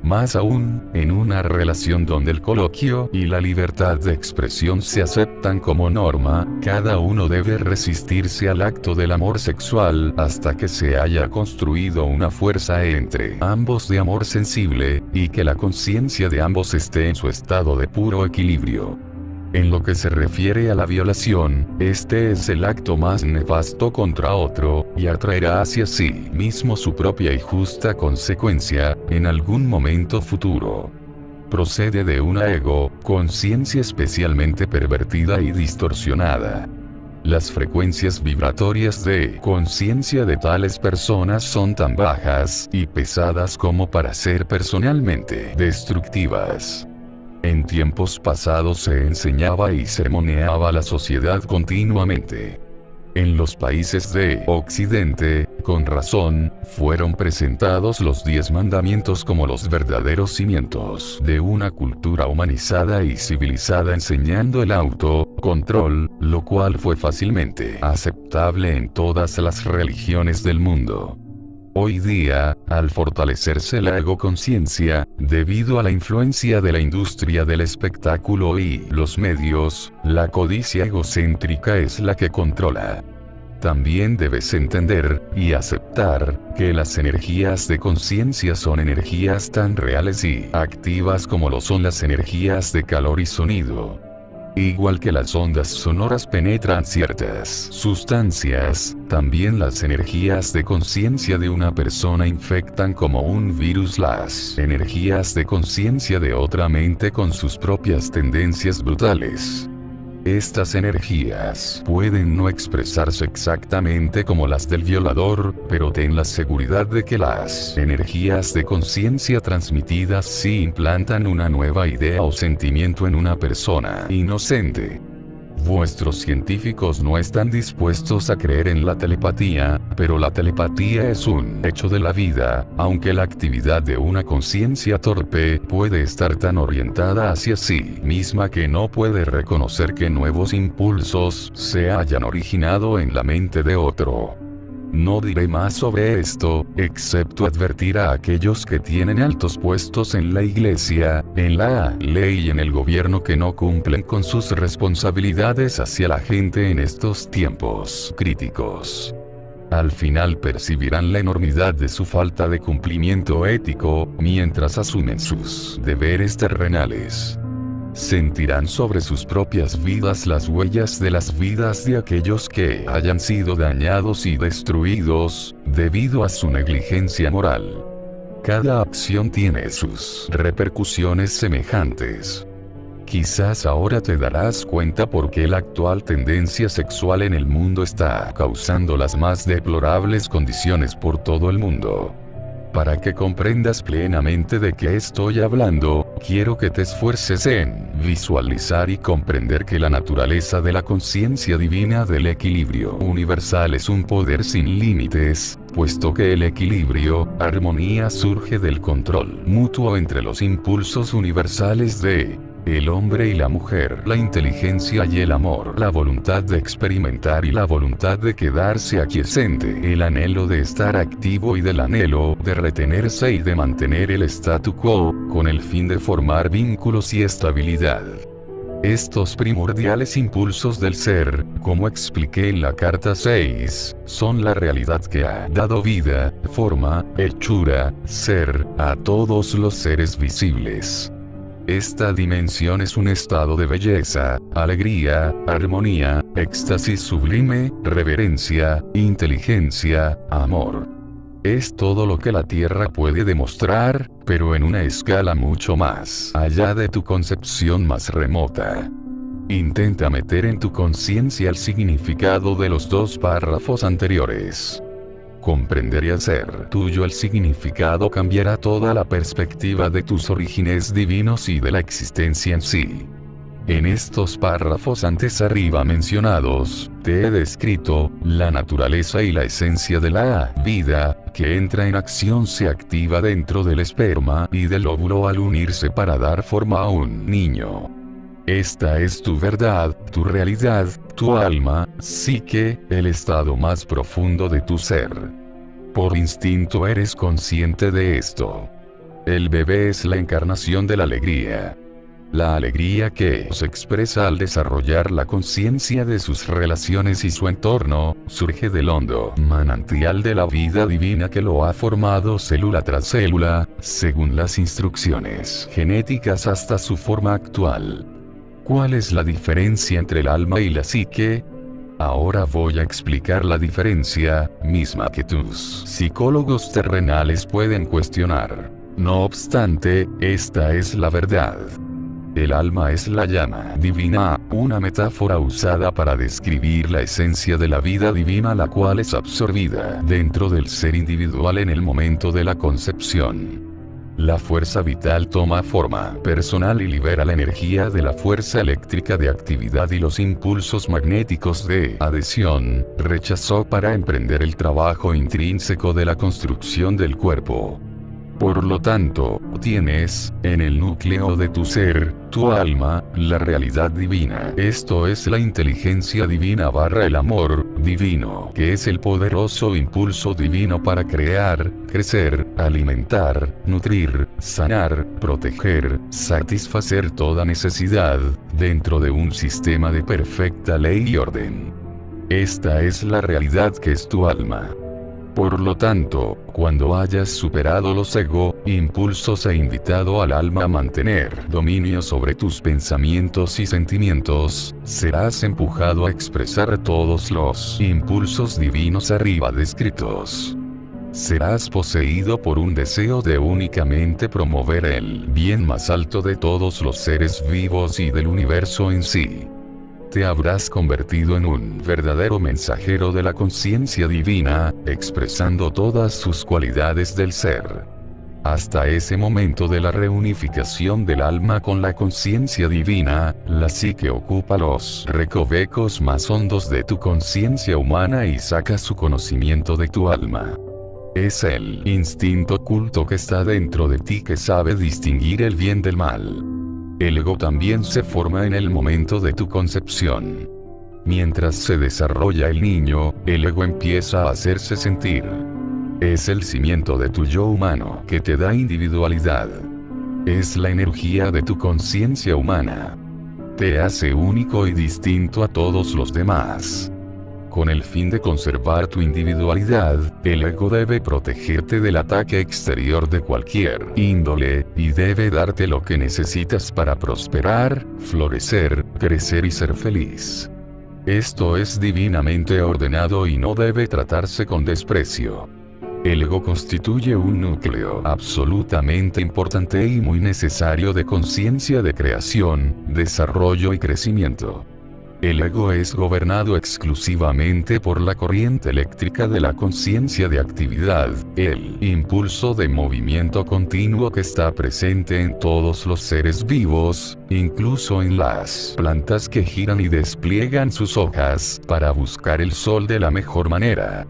Más aún, en una relación donde el coloquio y la libertad de expresión se aceptan como norma, cada uno debe resistirse al acto del amor sexual hasta que se haya construido una fuerza entre ambos de amor sensible, y que la conciencia de ambos esté en su estado de puro equilibrio. En lo que se refiere a la violación, este es el acto más nefasto contra otro, y atraerá hacia sí mismo su propia y justa consecuencia, en algún momento futuro. Procede de una conciencia especialmente pervertida y distorsionada. Las frecuencias vibratorias de conciencia de tales personas son tan bajas y pesadas como para ser personalmente destructivas. En tiempos pasados se enseñaba y sermoneaba la sociedad continuamente. En los países de Occidente, con razón, fueron presentados los 10 mandamientos como los verdaderos cimientos de una cultura humanizada y civilizada, enseñando el autocontrol, lo cual fue fácilmente aceptable en todas las religiones del mundo. Hoy día, al fortalecerse la egoconciencia, debido a la influencia de la industria del espectáculo y los medios, la codicia egocéntrica es la que controla. También debes entender, y aceptar, que las energías de conciencia son energías tan reales y activas como lo son las energías de calor y sonido. Igual que las ondas sonoras penetran ciertas sustancias, también las energías de conciencia de una persona infectan como un virus las energías de conciencia de otra mente con sus propias tendencias brutales. Estas energías pueden no expresarse exactamente como las del violador, pero ten la seguridad de que las energías de conciencia transmitidas sí implantan una nueva idea o sentimiento en una persona inocente. Vuestros científicos no están dispuestos a creer en la telepatía, pero la telepatía es un hecho de la vida, aunque la actividad de una conciencia torpe puede estar tan orientada hacia sí misma que no puede reconocer que nuevos impulsos se hayan originado en la mente de otro. No diré más sobre esto, excepto advertir a aquellos que tienen altos puestos en la iglesia, en la ley y en el gobierno que no cumplen con sus responsabilidades hacia la gente en estos tiempos críticos. Al final percibirán la enormidad de su falta de cumplimiento ético, mientras asumen sus deberes terrenales. Sentirán sobre sus propias vidas las huellas de las vidas de aquellos que hayan sido dañados y destruidos, debido a su negligencia moral. Cada acción tiene sus repercusiones semejantes. Quizás ahora te darás cuenta por qué la actual tendencia sexual en el mundo está causando las más deplorables condiciones por todo el mundo. Para que comprendas plenamente de qué estoy hablando, quiero que te esfuerces en visualizar y comprender que la naturaleza de la conciencia divina del equilibrio universal es un poder sin límites, puesto que el equilibrio, armonía surge del control mutuo entre los impulsos universales de el hombre y la mujer, la inteligencia y el amor, la voluntad de experimentar y la voluntad de quedarse aquiescente, el anhelo de estar activo y del anhelo de retenerse y de mantener el statu quo, con el fin de formar vínculos y estabilidad. Estos primordiales impulsos del ser, como expliqué en la carta 6, son la realidad que ha dado vida, forma, hechura, ser, a todos los seres visibles. Esta dimensión es un estado de belleza, alegría, armonía, éxtasis sublime, reverencia, inteligencia, amor. Es todo lo que la Tierra puede demostrar, pero en una escala mucho más allá de tu concepción más remota. Intenta meter en tu conciencia el significado de los 2 párrafos anteriores. Comprender y hacer tuyo el significado cambiará toda la perspectiva de tus orígenes divinos y de la existencia en sí. En estos párrafos antes arriba mencionados, te he descrito la naturaleza y la esencia de la vida, que entra en acción, se activa dentro del esperma y del óvulo al unirse para dar forma a un niño. Esta es tu verdad, tu realidad, tu alma, psique, el estado más profundo de tu ser. Por instinto eres consciente de esto. El bebé es la encarnación de la alegría. La alegría que se expresa al desarrollar la conciencia de sus relaciones y su entorno, surge del hondo manantial de la vida divina que lo ha formado célula tras célula, según las instrucciones genéticas hasta su forma actual. ¿Cuál es la diferencia entre el alma y la psique? Ahora voy a explicar la diferencia, misma que tus psicólogos terrenales pueden cuestionar. No obstante, esta es la verdad. El alma es la llama divina, una metáfora usada para describir la esencia de la vida divina, la cual es absorbida dentro del ser individual en el momento de la concepción. La fuerza vital toma forma personal y libera la energía de la fuerza eléctrica de actividad y los impulsos magnéticos de adhesión, rechazo para emprender el trabajo intrínseco de la construcción del cuerpo. Por lo tanto, tienes, en el núcleo de tu ser, tu alma, la realidad divina. Esto es la inteligencia divina / el amor divino, que es el poderoso impulso divino para crear, crecer, alimentar, nutrir, sanar, proteger, satisfacer toda necesidad, dentro de un sistema de perfecta ley y orden. Esta es la realidad que es tu alma. Por lo tanto, cuando hayas superado los impulsos e invitado al alma a mantener dominio sobre tus pensamientos y sentimientos, serás empujado a expresar todos los impulsos divinos arriba descritos. Serás poseído por un deseo de únicamente promover el bien más alto de todos los seres vivos y del universo en sí. Te habrás convertido en un verdadero mensajero de la conciencia divina, expresando todas sus cualidades del ser. Hasta ese momento de la reunificación del alma con la conciencia divina, la psique ocupa los recovecos más hondos de tu conciencia humana y saca su conocimiento de tu alma. Es el instinto oculto que está dentro de ti que sabe distinguir el bien del mal. El ego también se forma en el momento de tu concepción. Mientras se desarrolla el niño, el ego empieza a hacerse sentir. Es el cimiento de tu yo humano que te da individualidad. Es la energía de tu conciencia humana. Te hace único y distinto a todos los demás. Con el fin de conservar tu individualidad, el ego debe protegerte del ataque exterior de cualquier índole, y debe darte lo que necesitas para prosperar, florecer, crecer y ser feliz. Esto es divinamente ordenado y no debe tratarse con desprecio. El ego constituye un núcleo absolutamente importante y muy necesario de conciencia de creación, desarrollo y crecimiento. El ego es gobernado exclusivamente por la corriente eléctrica de la conciencia de actividad, el impulso de movimiento continuo que está presente en todos los seres vivos, incluso en las plantas que giran y despliegan sus hojas para buscar el sol de la mejor manera.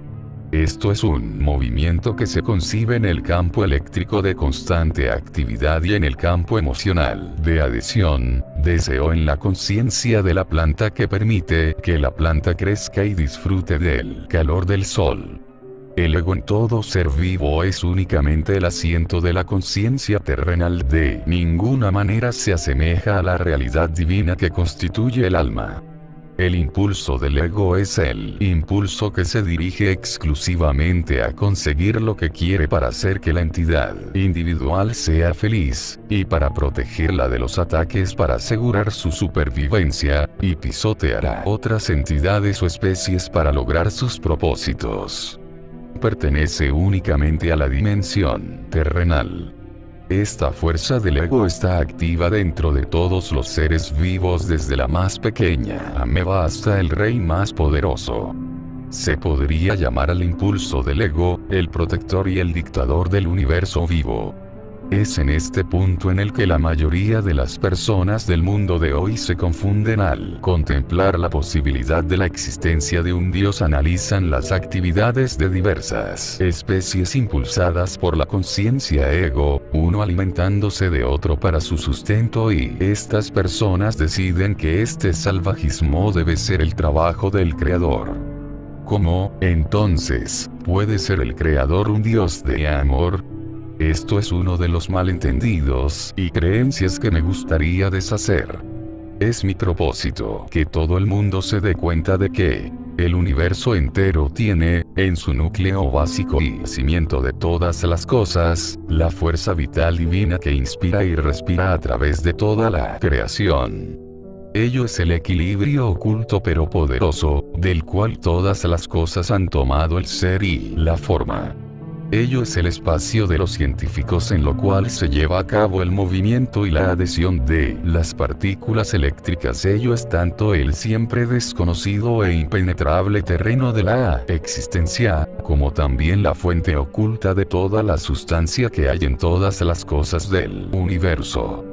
Esto es un movimiento que se concibe en el campo eléctrico de constante actividad y en el campo emocional de adhesión, deseo en la conciencia de la planta que permite que la planta crezca y disfrute del calor del sol. El ego en todo ser vivo es únicamente el asiento de la conciencia terrenal, de ninguna manera se asemeja a la realidad divina que constituye el alma. El impulso del ego es el impulso que se dirige exclusivamente a conseguir lo que quiere para hacer que la entidad individual sea feliz, y para protegerla de los ataques para asegurar su supervivencia, y pisoteará otras entidades o especies para lograr sus propósitos. Pertenece únicamente a la dimensión terrenal. Esta fuerza del ego está activa dentro de todos los seres vivos, desde la más pequeña ameba hasta el rey más poderoso. Se podría llamar al impulso del ego, el protector y el dictador del universo vivo. Es en este punto en el que la mayoría de las personas del mundo de hoy se confunden al contemplar la posibilidad de la existencia de un Dios. Analizan las actividades de diversas especies impulsadas por la conciencia ego, uno alimentándose de otro para su sustento, y estas personas deciden que este salvajismo debe ser el trabajo del Creador. ¿Cómo, entonces, puede ser el Creador un Dios de amor? Esto es uno de los malentendidos y creencias que me gustaría deshacer. Es mi propósito que todo el mundo se dé cuenta de que el universo entero tiene, en su núcleo básico y cimiento de todas las cosas, la fuerza vital divina que inspira y respira a través de toda la creación. Ello es el equilibrio oculto pero poderoso, del cual todas las cosas han tomado el ser y la forma. Ello es el espacio de los científicos en lo cual se lleva a cabo el movimiento y la adhesión de las partículas eléctricas. Ello es tanto el siempre desconocido e impenetrable terreno de la existencia, como también la fuente oculta de toda la sustancia que hay en todas las cosas del universo.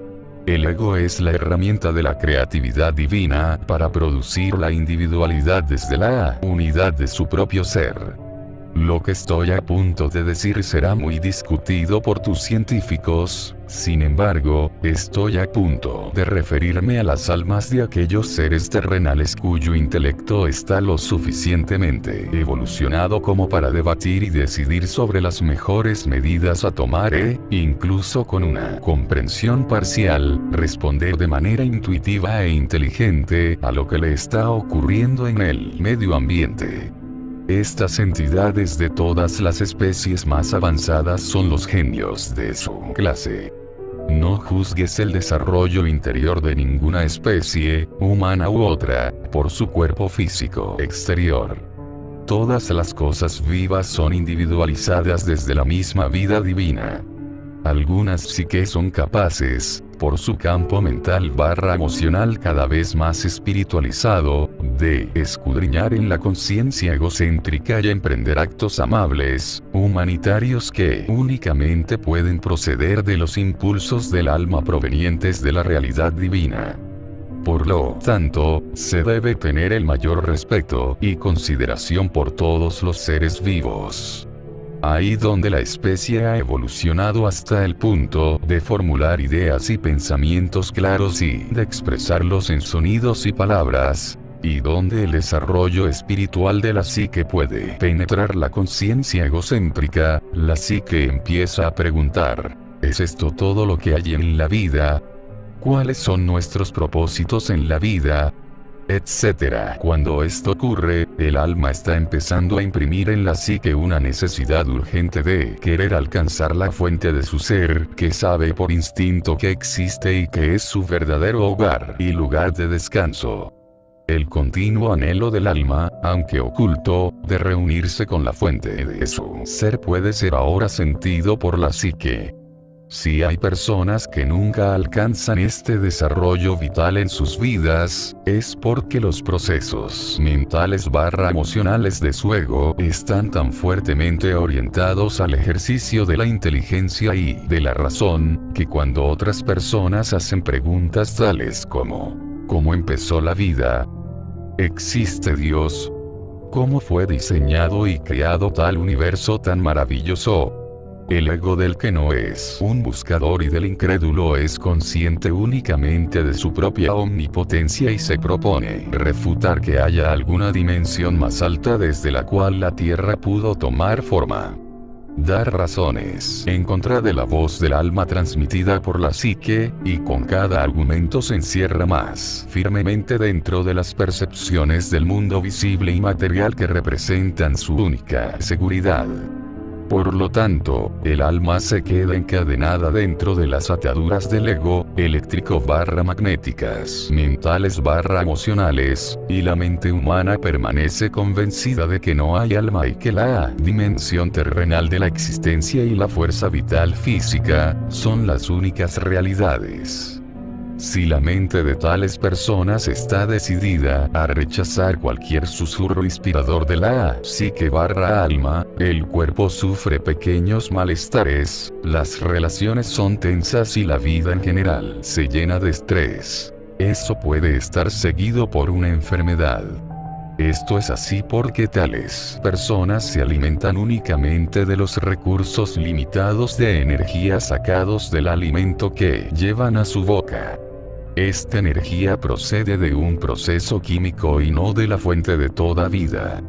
El ego es la herramienta de la creatividad divina para producir la individualidad desde la unidad de su propio ser. Lo que estoy a punto de decir será muy discutido por tus científicos, sin embargo, estoy a punto de referirme a las almas de aquellos seres terrenales cuyo intelecto está lo suficientemente evolucionado como para debatir y decidir sobre las mejores medidas a tomar incluso con una comprensión parcial, responder de manera intuitiva e inteligente a lo que le está ocurriendo en el medio ambiente. Estas entidades de todas las especies más avanzadas son los genios de su clase. No juzgues el desarrollo interior de ninguna especie, humana u otra, por su cuerpo físico exterior. Todas las cosas vivas son individualizadas desde la misma vida divina. Algunas sí que son capaces, por su campo mental/emocional cada vez más espiritualizado, de escudriñar en la conciencia egocéntrica y emprender actos amables, humanitarios que únicamente pueden proceder de los impulsos del alma provenientes de la realidad divina. Por lo tanto, se debe tener el mayor respeto y consideración por todos los seres vivos. Ahí donde la especie ha evolucionado hasta el punto de formular ideas y pensamientos claros y de expresarlos en sonidos y palabras, y donde el desarrollo espiritual de la psique puede penetrar la conciencia egocéntrica, la psique empieza a preguntar: ¿es esto todo lo que hay en la vida? ¿Cuáles son nuestros propósitos en la vida? Etcétera. Cuando esto ocurre, el alma está empezando a imprimir en la psique una necesidad urgente de querer alcanzar la fuente de su ser, que sabe por instinto que existe y que es su verdadero hogar y lugar de descanso. El continuo anhelo del alma, aunque oculto, de reunirse con la fuente de su ser puede ser ahora sentido por la psique. Si hay personas que nunca alcanzan este desarrollo vital en sus vidas, es porque los procesos mentales/emocionales de su ego están tan fuertemente orientados al ejercicio de la inteligencia y de la razón, que cuando otras personas hacen preguntas tales como: ¿cómo empezó la vida? ¿Existe Dios? ¿Cómo fue diseñado y creado tal universo tan maravilloso? El ego del que no es un buscador y del incrédulo es consciente únicamente de su propia omnipotencia y se propone refutar que haya alguna dimensión más alta desde la cual la Tierra pudo tomar forma. Dar razones en contra de la voz del alma transmitida por la psique, y con cada argumento se encierra más firmemente dentro de las percepciones del mundo visible y material que representan su única seguridad. Por lo tanto, el alma se queda encadenada dentro de las ataduras del ego, eléctrico/magnéticas, mentales/emocionales, y la mente humana permanece convencida de que no hay alma y que la dimensión terrenal de la existencia y la fuerza vital física son las únicas realidades. Si la mente de tales personas está decidida a rechazar cualquier susurro inspirador de la psique barra alma, el cuerpo sufre pequeños malestares, las relaciones son tensas y la vida en general se llena de estrés. Eso puede estar seguido por una enfermedad. Esto es así porque tales personas se alimentan únicamente de los recursos limitados de energía sacados del alimento que llevan a su boca. Esta energía procede de un proceso químico y no de la fuente de toda vida.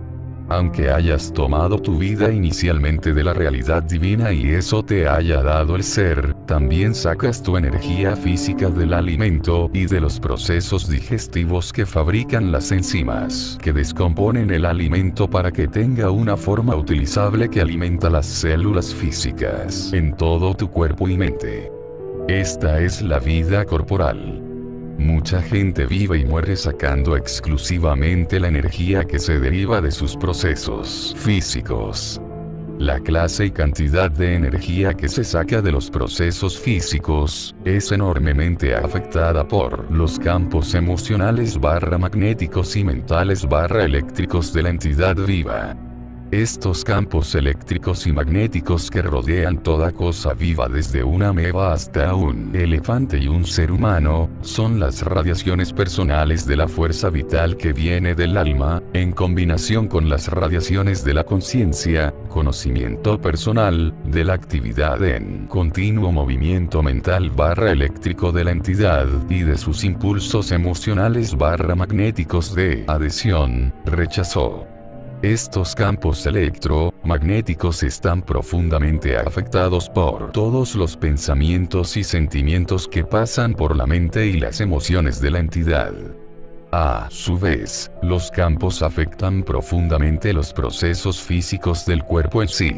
Aunque hayas tomado tu vida inicialmente de la realidad divina y eso te haya dado el ser, también sacas tu energía física del alimento y de los procesos digestivos que fabrican las enzimas que descomponen el alimento para que tenga una forma utilizable que alimenta las células físicas en todo tu cuerpo y mente. Esta es la vida corporal. Mucha gente vive y muere sacando exclusivamente la energía que se deriva de sus procesos físicos. La clase y cantidad de energía que se saca de los procesos físicos es enormemente afectada por los campos emocionales barra magnéticos y mentales barra eléctricos de la entidad viva. Estos campos eléctricos y magnéticos que rodean toda cosa viva desde una ameba hasta un elefante y un ser humano, son las radiaciones personales de la fuerza vital que viene del alma, en combinación con las radiaciones de la conciencia, conocimiento personal, de la actividad en continuo movimiento mental barra eléctrico de la entidad, y de sus impulsos emocionales barra magnéticos de adhesión, rechazo. Estos campos electromagnéticos están profundamente afectados por todos los pensamientos y sentimientos que pasan por la mente y las emociones de la entidad. A su vez, los campos afectan profundamente los procesos físicos del cuerpo en sí.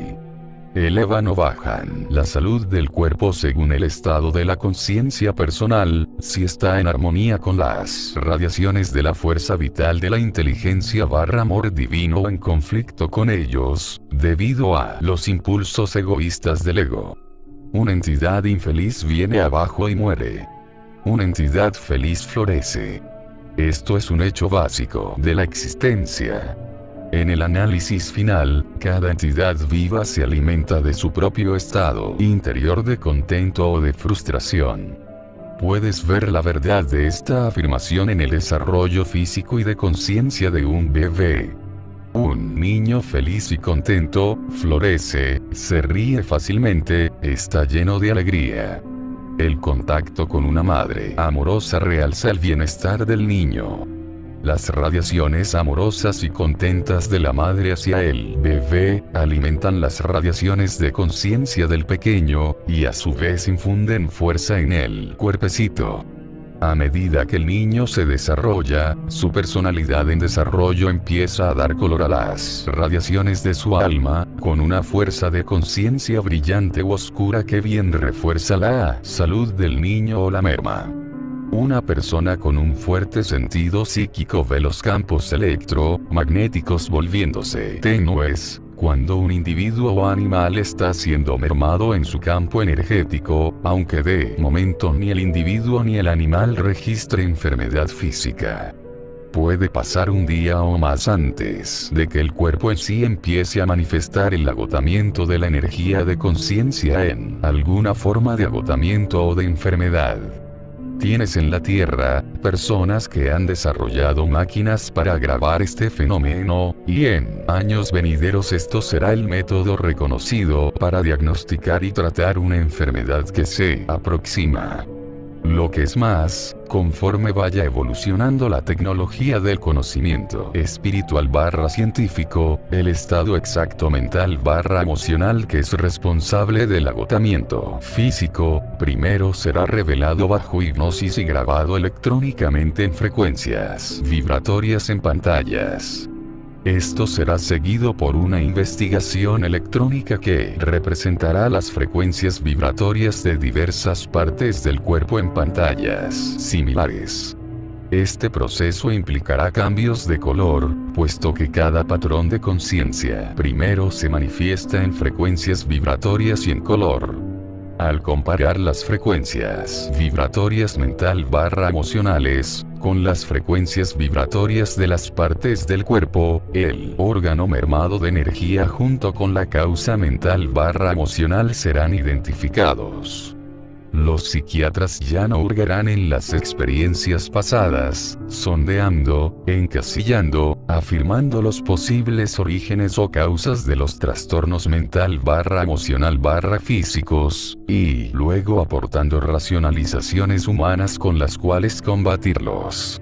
Elevan o bajan la salud del cuerpo según el estado de la conciencia personal, si está en armonía con las radiaciones de la fuerza vital de la inteligencia barra amor divino o en conflicto con ellos, debido a los impulsos egoístas del ego. Una entidad infeliz viene abajo y muere. Una entidad feliz florece. Esto es un hecho básico de la existencia. En el análisis final, cada entidad viva se alimenta de su propio estado interior de contento o de frustración. Puedes ver la verdad de esta afirmación en el desarrollo físico y de conciencia de un bebé. Un niño feliz y contento, florece, se ríe fácilmente, está lleno de alegría. El contacto con una madre amorosa realza el bienestar del niño. Las radiaciones amorosas y contentas de la madre hacia el bebé, alimentan las radiaciones de conciencia del pequeño, y a su vez infunden fuerza en el cuerpecito. A medida que el niño se desarrolla, su personalidad en desarrollo empieza a dar color a las radiaciones de su alma, con una fuerza de conciencia brillante u oscura que bien refuerza la salud del niño o la merma. Una persona con un fuerte sentido psíquico ve los campos electromagnéticos volviéndose tenues, cuando un individuo o animal está siendo mermado en su campo energético, aunque de momento ni el individuo ni el animal registre enfermedad física. Puede pasar un día o más antes de que el cuerpo en sí empiece a manifestar el agotamiento de la energía de conciencia en alguna forma de agotamiento o de enfermedad. Tienes en la Tierra personas que han desarrollado máquinas para agravar este fenómeno, y en años venideros esto será el método reconocido para diagnosticar y tratar una enfermedad que se aproxima. Lo que es más, conforme vaya evolucionando la tecnología del conocimiento espiritual barra científico, el estado exacto mental barra emocional que es responsable del agotamiento físico, primero será revelado bajo hipnosis y grabado electrónicamente en frecuencias vibratorias en pantallas. Esto será seguido por una investigación electrónica que representará las frecuencias vibratorias de diversas partes del cuerpo en pantallas similares. Este proceso implicará cambios de color, puesto que cada patrón de conciencia primero se manifiesta en frecuencias vibratorias y en color. Al comparar las frecuencias vibratorias mental/emocionales con las frecuencias vibratorias de las partes del cuerpo, el órgano mermado de energía junto con la causa mental/emocional serán identificados. Los psiquiatras ya no hurgarán en las experiencias pasadas, sondeando, encasillando, afirmando los posibles orígenes o causas de los trastornos mental/emocional/físicos, y luego aportando racionalizaciones humanas con las cuales combatirlos.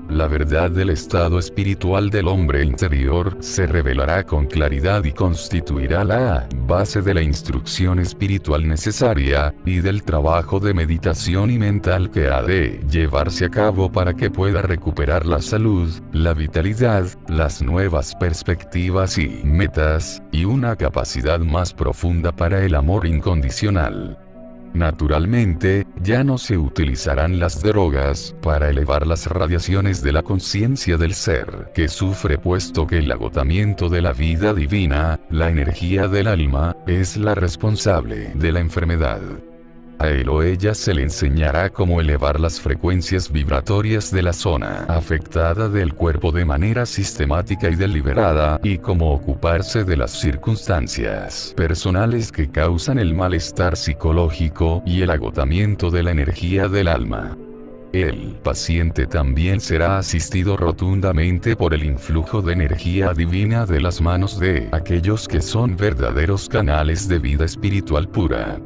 La verdad del estado espiritual del hombre interior se revelará con claridad y constituirá la base de la instrucción espiritual necesaria, y del trabajo de meditación y mental que ha de llevarse a cabo para que pueda recuperar la salud, la vitalidad, las nuevas perspectivas y metas, y una capacidad más profunda para el amor incondicional. Naturalmente, ya no se utilizarán las drogas para elevar las radiaciones de la conciencia del ser que sufre, puesto que el agotamiento de la vida divina, la energía del alma, es la responsable de la enfermedad. A él o ella se le enseñará cómo elevar las frecuencias vibratorias de la zona afectada del cuerpo de manera sistemática y deliberada, y cómo ocuparse de las circunstancias personales que causan el malestar psicológico y el agotamiento de la energía del alma. El paciente también será asistido rotundamente por el influjo de energía divina de las manos de aquellos que son verdaderos canales de vida espiritual pura.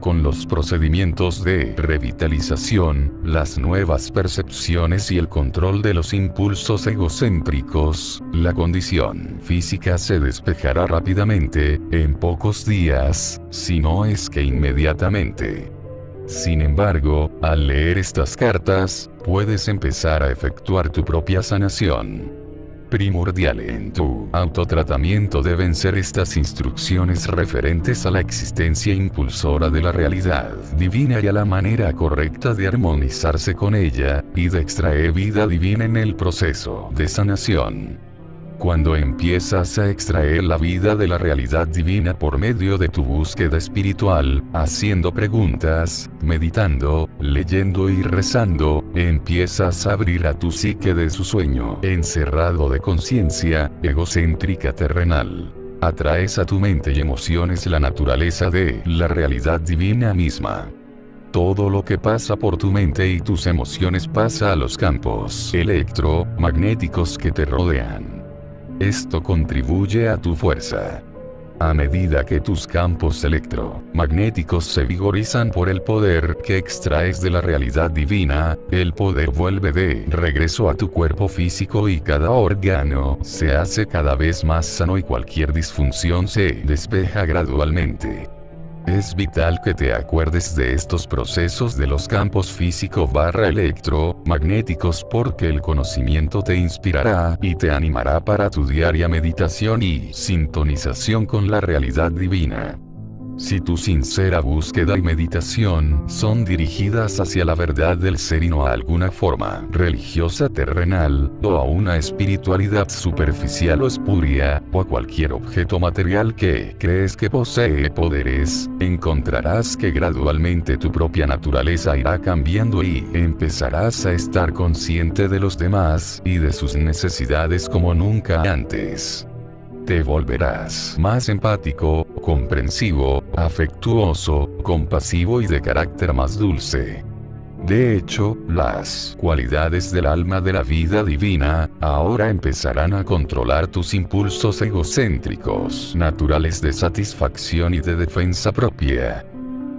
Con los procedimientos de revitalización, las nuevas percepciones y el control de los impulsos egocéntricos, la condición física se despejará rápidamente, en pocos días, si no es que inmediatamente. Sin embargo, al leer estas cartas, puedes empezar a efectuar tu propia sanación. Primordial en tu autotratamiento deben ser estas instrucciones referentes a la existencia impulsora de la realidad divina y a la manera correcta de armonizarse con ella, y de extraer vida divina en el proceso de sanación. Cuando empiezas a extraer la vida de la realidad divina por medio de tu búsqueda espiritual, haciendo preguntas, meditando, leyendo y rezando, empiezas a abrir a tu psique de su sueño encerrado de conciencia egocéntrica terrenal. Atraes a tu mente y emociones la naturaleza de la realidad divina misma. Todo lo que pasa por tu mente y tus emociones pasa a los campos electromagnéticos que te rodean. Esto contribuye a tu fuerza. A medida que tus campos electromagnéticos se vigorizan por el poder que extraes de la realidad divina, el poder vuelve de regreso a tu cuerpo físico y cada órgano se hace cada vez más sano y cualquier disfunción se despeja gradualmente. Es vital que te acuerdes de estos procesos de los campos físico/electromagnéticos, porque el conocimiento te inspirará y te animará para tu diaria meditación y sintonización con la realidad divina. Si tu sincera búsqueda y meditación son dirigidas hacia la verdad del ser y no a alguna forma religiosa terrenal, o a una espiritualidad superficial o espuria, o a cualquier objeto material que crees que posee poderes, encontrarás que gradualmente tu propia naturaleza irá cambiando y empezarás a estar consciente de los demás y de sus necesidades como nunca antes. Te volverás más empático, comprensivo, afectuoso, compasivo y de carácter más dulce. De hecho, las cualidades del alma de la vida divina, ahora empezarán a controlar tus impulsos egocéntricos, naturales de satisfacción y de defensa propia.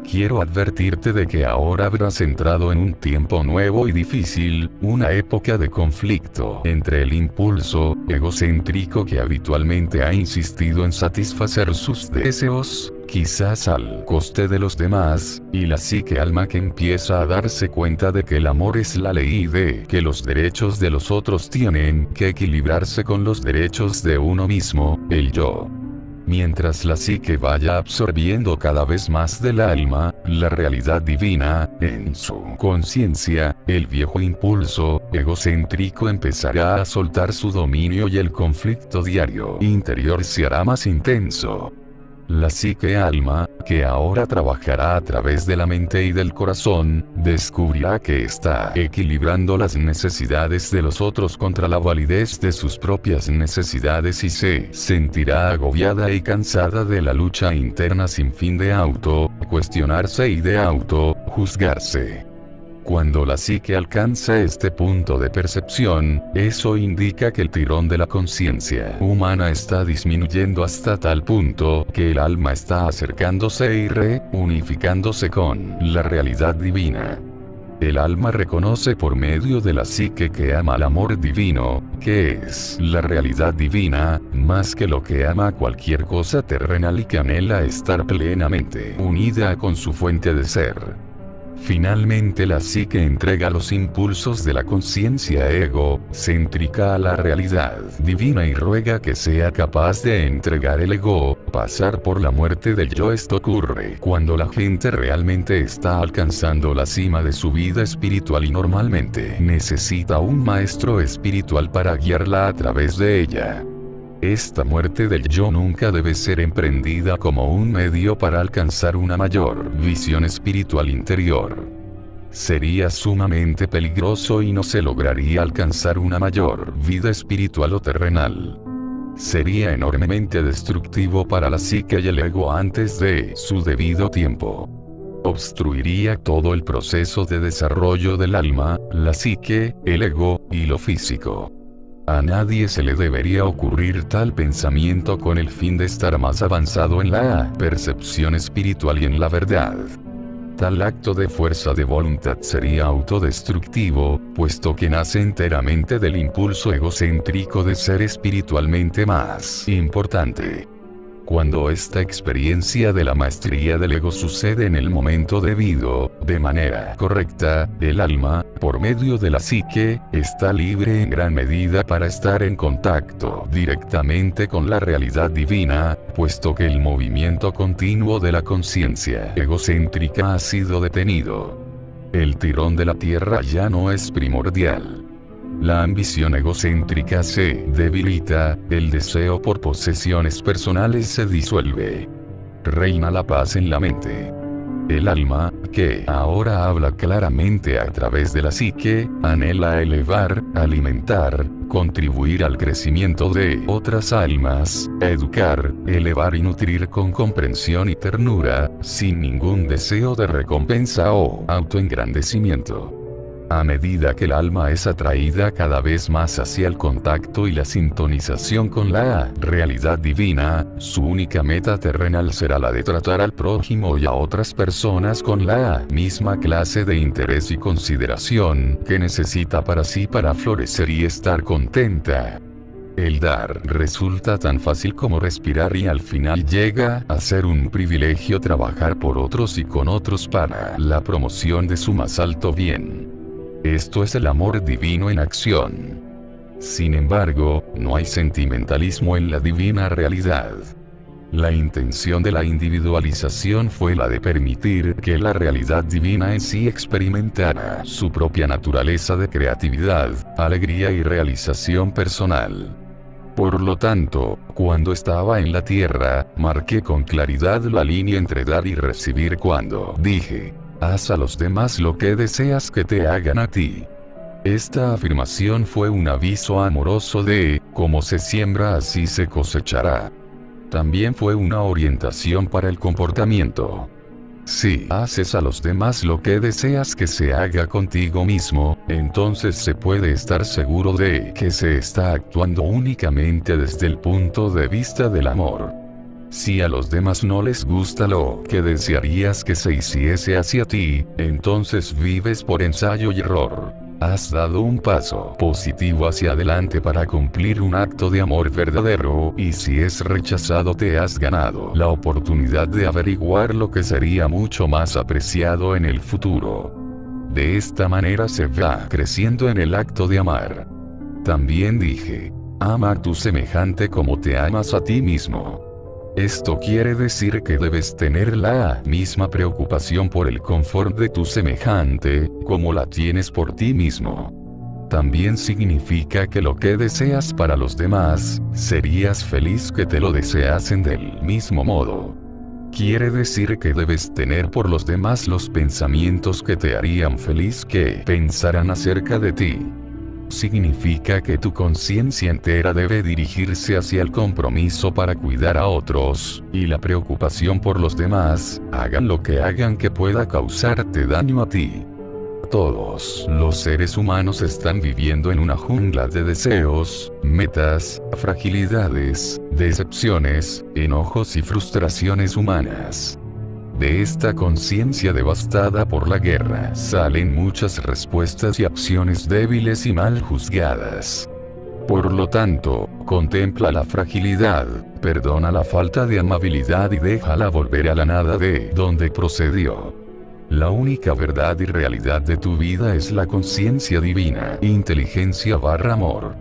Quiero advertirte de que ahora habrás entrado en un tiempo nuevo y difícil, una época de conflicto entre el impulso egocéntrico que habitualmente ha insistido en satisfacer sus deseos, quizás al coste de los demás, y la psique alma que empieza a darse cuenta de que el amor es la ley y de que los derechos de los otros tienen que equilibrarse con los derechos de uno mismo, el yo. Mientras la psique vaya absorbiendo cada vez más del alma, la realidad divina, en su conciencia, el viejo impulso egocéntrico empezará a soltar su dominio y el conflicto diario interior se hará más intenso. La psique alma, que ahora trabajará a través de la mente y del corazón, descubrirá que está equilibrando las necesidades de los otros contra la validez de sus propias necesidades y se sentirá agobiada y cansada de la lucha interna sin fin de cuestionarse y de juzgarse. Cuando la psique alcanza este punto de percepción, eso indica que el tirón de la conciencia humana está disminuyendo hasta tal punto que el alma está acercándose y reunificándose con la realidad divina. El alma reconoce por medio de la psique que ama al amor divino, que es la realidad divina, más que lo que ama cualquier cosa terrenal y que anhela estar plenamente unida con su fuente de ser. Finalmente la psique entrega los impulsos de la conciencia egocéntrica a la realidad divina y ruega que sea capaz de entregar el ego, pasar por la muerte del yo. Esto ocurre cuando la gente realmente está alcanzando la cima de su vida espiritual y normalmente necesita un maestro espiritual para guiarla a través de ella. Esta muerte del yo nunca debe ser emprendida como un medio para alcanzar una mayor visión espiritual interior. Sería sumamente peligroso y no se lograría alcanzar una mayor vida espiritual o terrenal. Sería enormemente destructivo para la psique y el ego antes de su debido tiempo. Obstruiría todo el proceso de desarrollo del alma, la psique, el ego, y lo físico. A nadie se le debería ocurrir tal pensamiento con el fin de estar más avanzado en la percepción espiritual y en la verdad. Tal acto de fuerza de voluntad sería autodestructivo, puesto que nace enteramente del impulso egocéntrico de ser espiritualmente más importante. Cuando esta experiencia de la maestría del ego sucede en el momento debido, de manera correcta, el alma, por medio de la psique, está libre en gran medida para estar en contacto directamente con la realidad divina, puesto que el movimiento continuo de la conciencia egocéntrica ha sido detenido. El tirón de la tierra ya no es primordial. La ambición egocéntrica se debilita, el deseo por posesiones personales se disuelve. Reina la paz en la mente. El alma, que ahora habla claramente a través de la psique, anhela elevar, alimentar, contribuir al crecimiento de otras almas, educar, elevar y nutrir con comprensión y ternura, sin ningún deseo de recompensa o autoengrandecimiento. A medida que el alma es atraída cada vez más hacia el contacto y la sintonización con la realidad divina, su única meta terrenal será la de tratar al prójimo y a otras personas con la misma clase de interés y consideración que necesita para sí para florecer y estar contenta. El dar resulta tan fácil como respirar y al final llega a ser un privilegio trabajar por otros y con otros para la promoción de su más alto bien. Esto es el amor divino en acción. Sin embargo, no hay sentimentalismo en la divina realidad. La intención de la individualización fue la de permitir que la realidad divina en sí experimentara su propia naturaleza de creatividad, alegría y realización personal. Por lo tanto, cuando estaba en la tierra, marqué con claridad la línea entre dar y recibir cuando dije: haz a los demás lo que deseas que te hagan a ti. Esta afirmación fue un aviso amoroso de, como se siembra así se cosechará. También fue una orientación para el comportamiento. Si haces a los demás lo que deseas que se haga contigo mismo, entonces se puede estar seguro de que se está actuando únicamente desde el punto de vista del amor. Si a los demás no les gusta lo que desearías que se hiciese hacia ti, entonces vives por ensayo y error. Has dado un paso positivo hacia adelante para cumplir un acto de amor verdadero, y si es rechazado te has ganado la oportunidad de averiguar lo que sería mucho más apreciado en el futuro. De esta manera se va creciendo en el acto de amar. También dije: ama a tu semejante como te amas a ti mismo. Esto quiere decir que debes tener la misma preocupación por el confort de tu semejante, como la tienes por ti mismo. también significa que lo que deseas para los demás, serías feliz que te lo deseasen del mismo modo. Quiere decir que debes tener por los demás los pensamientos que te harían feliz que pensaran acerca de ti. Significa que tu conciencia entera debe dirigirse hacia el compromiso para cuidar a otros, y la preocupación por los demás, hagan lo que hagan que pueda causarte daño a ti. Todos los seres humanos están viviendo en una jungla de deseos, metas, fragilidades, decepciones, enojos y frustraciones humanas. De esta conciencia devastada por la guerra salen muchas respuestas y acciones débiles y mal juzgadas. Por lo tanto, contempla la fragilidad, perdona la falta de amabilidad y déjala volver a la nada de donde procedió. La única verdad y realidad de tu vida es la conciencia divina, inteligencia/amor.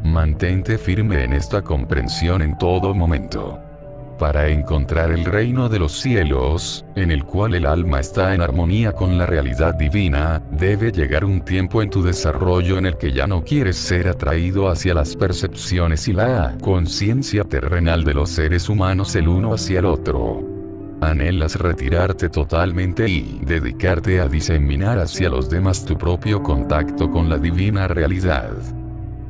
Mantente firme en esta comprensión en todo momento. Para encontrar el reino de los cielos, en el cual el alma está en armonía con la realidad divina, debe llegar un tiempo en tu desarrollo en el que ya no quieres ser atraído hacia las percepciones y la conciencia terrenal de los seres humanos el uno hacia el otro. Anhelas retirarte totalmente y dedicarte a diseminar hacia los demás tu propio contacto con la divina realidad.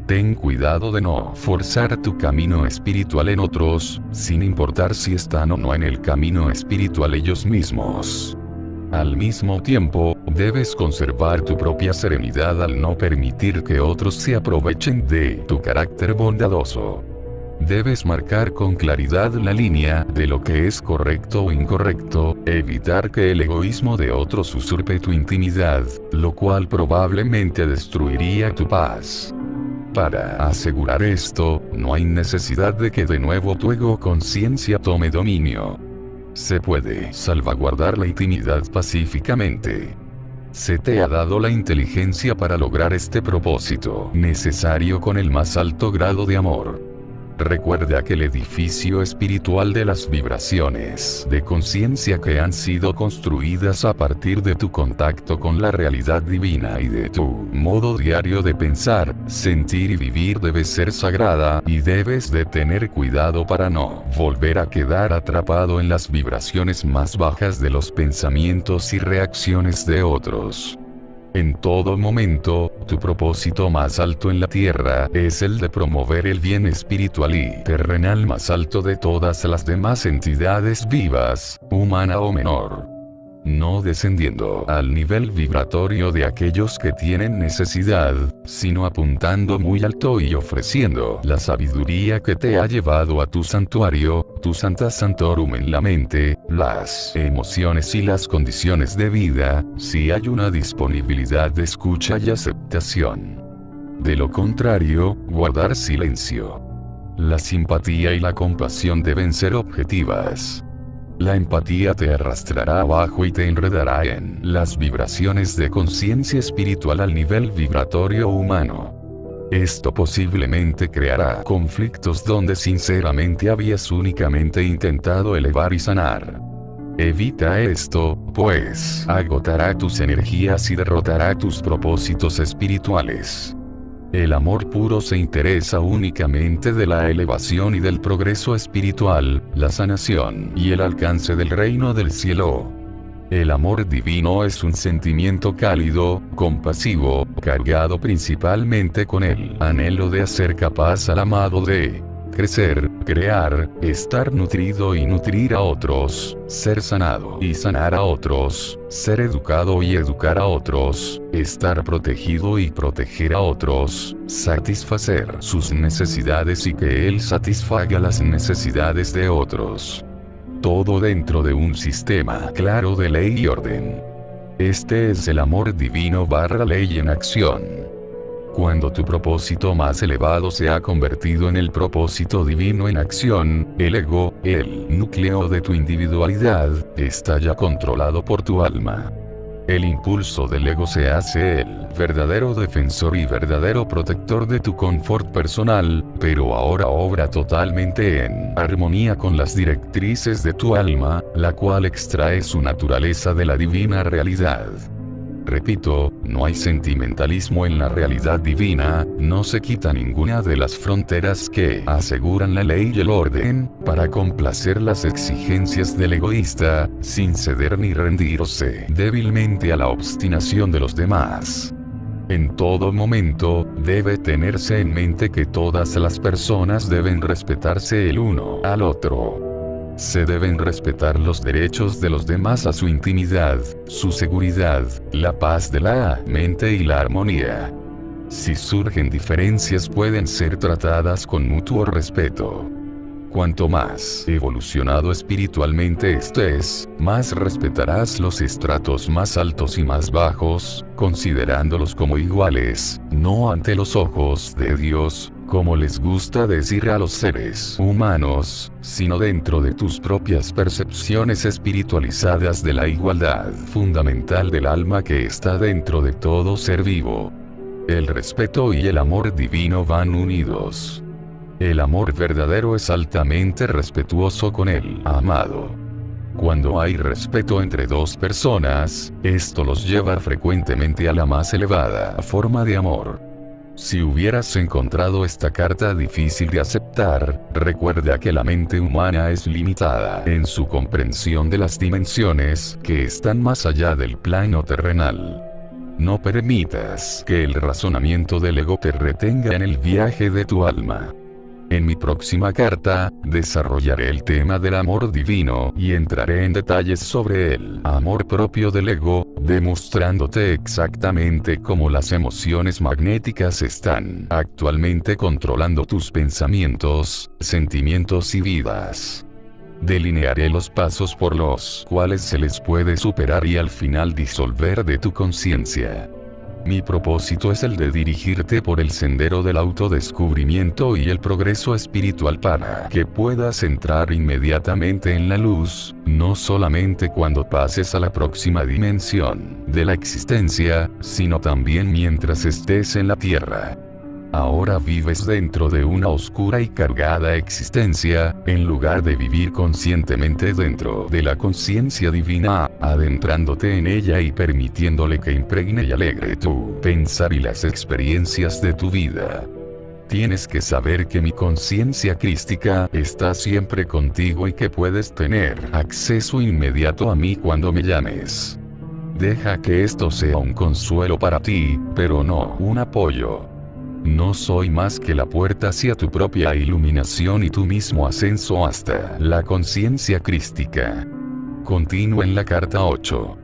Ten cuidado de no forzar tu camino espiritual en otros, sin importar si están o no en el camino espiritual ellos mismos. Al mismo tiempo, debes conservar tu propia serenidad al no permitir que otros se aprovechen de tu carácter bondadoso. Debes marcar con claridad la línea de lo que es correcto o incorrecto, evitar que el egoísmo de otros usurpe tu intimidad, lo cual probablemente destruiría tu paz. Para asegurar esto, no hay necesidad de que de nuevo tu ego-conciencia tome dominio. Se puede salvaguardar la intimidad pacíficamente. Se te ha dado la inteligencia para lograr este propósito, necesario con el más alto grado de amor. Recuerda que el edificio espiritual de las vibraciones de conciencia que han sido construidas a partir de tu contacto con la realidad divina y de tu modo diario de pensar, sentir y vivir debe ser sagrada, y debes de tener cuidado para no volver a quedar atrapado en las vibraciones más bajas de los pensamientos y reacciones de otros. En todo momento, tu propósito más alto en la tierra es el de promover el bien espiritual y terrenal más alto de todas las demás entidades vivas, humana o menor. No descendiendo al nivel vibratorio de aquellos que tienen necesidad, sino apuntando muy alto y ofreciendo la sabiduría que te ha llevado a tu santuario, tu Santa Santorum en la mente, las emociones y las condiciones de vida, si hay una disponibilidad de escucha y aceptación. De lo contrario, guardar silencio. La simpatía y la compasión deben ser objetivas. La empatía te arrastrará abajo y te enredará en las vibraciones de conciencia espiritual al nivel vibratorio humano. Esto posiblemente creará conflictos donde sinceramente habías únicamente intentado elevar y sanar. Evita esto, pues agotará tus energías y derrotará tus propósitos espirituales. El amor puro se interesa únicamente de la elevación y del progreso espiritual, la sanación y el alcance del reino del cielo. El amor divino es un sentimiento cálido, compasivo, cargado principalmente con el anhelo de hacer capaz al amado de crecer, crear, estar nutrido y nutrir a otros, ser sanado y sanar a otros, ser educado y educar a otros, estar protegido y proteger a otros, satisfacer sus necesidades y que él satisfaga las necesidades de otros. Todo dentro de un sistema claro de ley y orden. Este es el amor divino / ley en acción. Cuando tu propósito más elevado se ha convertido en el propósito divino en acción, el ego, el núcleo de tu individualidad, está ya controlado por tu alma. El impulso del ego se hace el verdadero defensor y verdadero protector de tu confort personal, pero ahora obra totalmente en armonía con las directrices de tu alma, la cual extrae su naturaleza de la divina realidad. Repito, no hay sentimentalismo en la realidad divina, no se quita ninguna de las fronteras que aseguran la ley y el orden, para complacer las exigencias del egoísta, sin ceder ni rendirse débilmente a la obstinación de los demás. En todo momento, debe tenerse en mente que todas las personas deben respetarse el uno al otro. Se deben respetar los derechos de los demás a su intimidad, su seguridad, la paz de la mente y la armonía. Si surgen diferencias pueden ser tratadas con mutuo respeto. Cuanto más evolucionado espiritualmente estés, más respetarás los estratos más altos y más bajos, considerándolos como iguales, no ante los ojos de Dios, como les gusta decir a los seres humanos, sino dentro de tus propias percepciones espiritualizadas de la igualdad fundamental del alma que está dentro de todo ser vivo. El respeto y el amor divino van unidos. El amor verdadero es altamente respetuoso con el amado. Cuando hay respeto entre dos personas, esto los lleva frecuentemente a la más elevada forma de amor. Si hubieras encontrado esta carta difícil de aceptar, recuerda que la mente humana es limitada en su comprensión de las dimensiones que están más allá del plano terrenal. No permitas que el razonamiento del ego te retenga en el viaje de tu alma. En mi próxima carta, desarrollaré el tema del amor divino y entraré en detalles sobre el amor propio del ego, demostrándote exactamente cómo las emociones magnéticas están actualmente controlando tus pensamientos, sentimientos y vidas. Delinearé los pasos por los cuales se les puede superar y al final disolver de tu conciencia. Mi propósito es el de dirigirte por el sendero del autodescubrimiento y el progreso espiritual para que puedas entrar inmediatamente en la luz, no solamente cuando pases a la próxima dimensión de la existencia, sino también mientras estés en la tierra. Ahora vives dentro de una oscura y cargada existencia, en lugar de vivir conscientemente dentro de la conciencia divina, adentrándote en ella y permitiéndole que impregne y alegre tu pensar y las experiencias de tu vida. Tienes que saber que mi conciencia crística está siempre contigo y que puedes tener acceso inmediato a mí cuando me llames. Deja que esto sea un consuelo para ti, pero no un apoyo. No soy más que la puerta hacia tu propia iluminación y tu mismo ascenso hasta la conciencia crística. Continúa en la carta 8.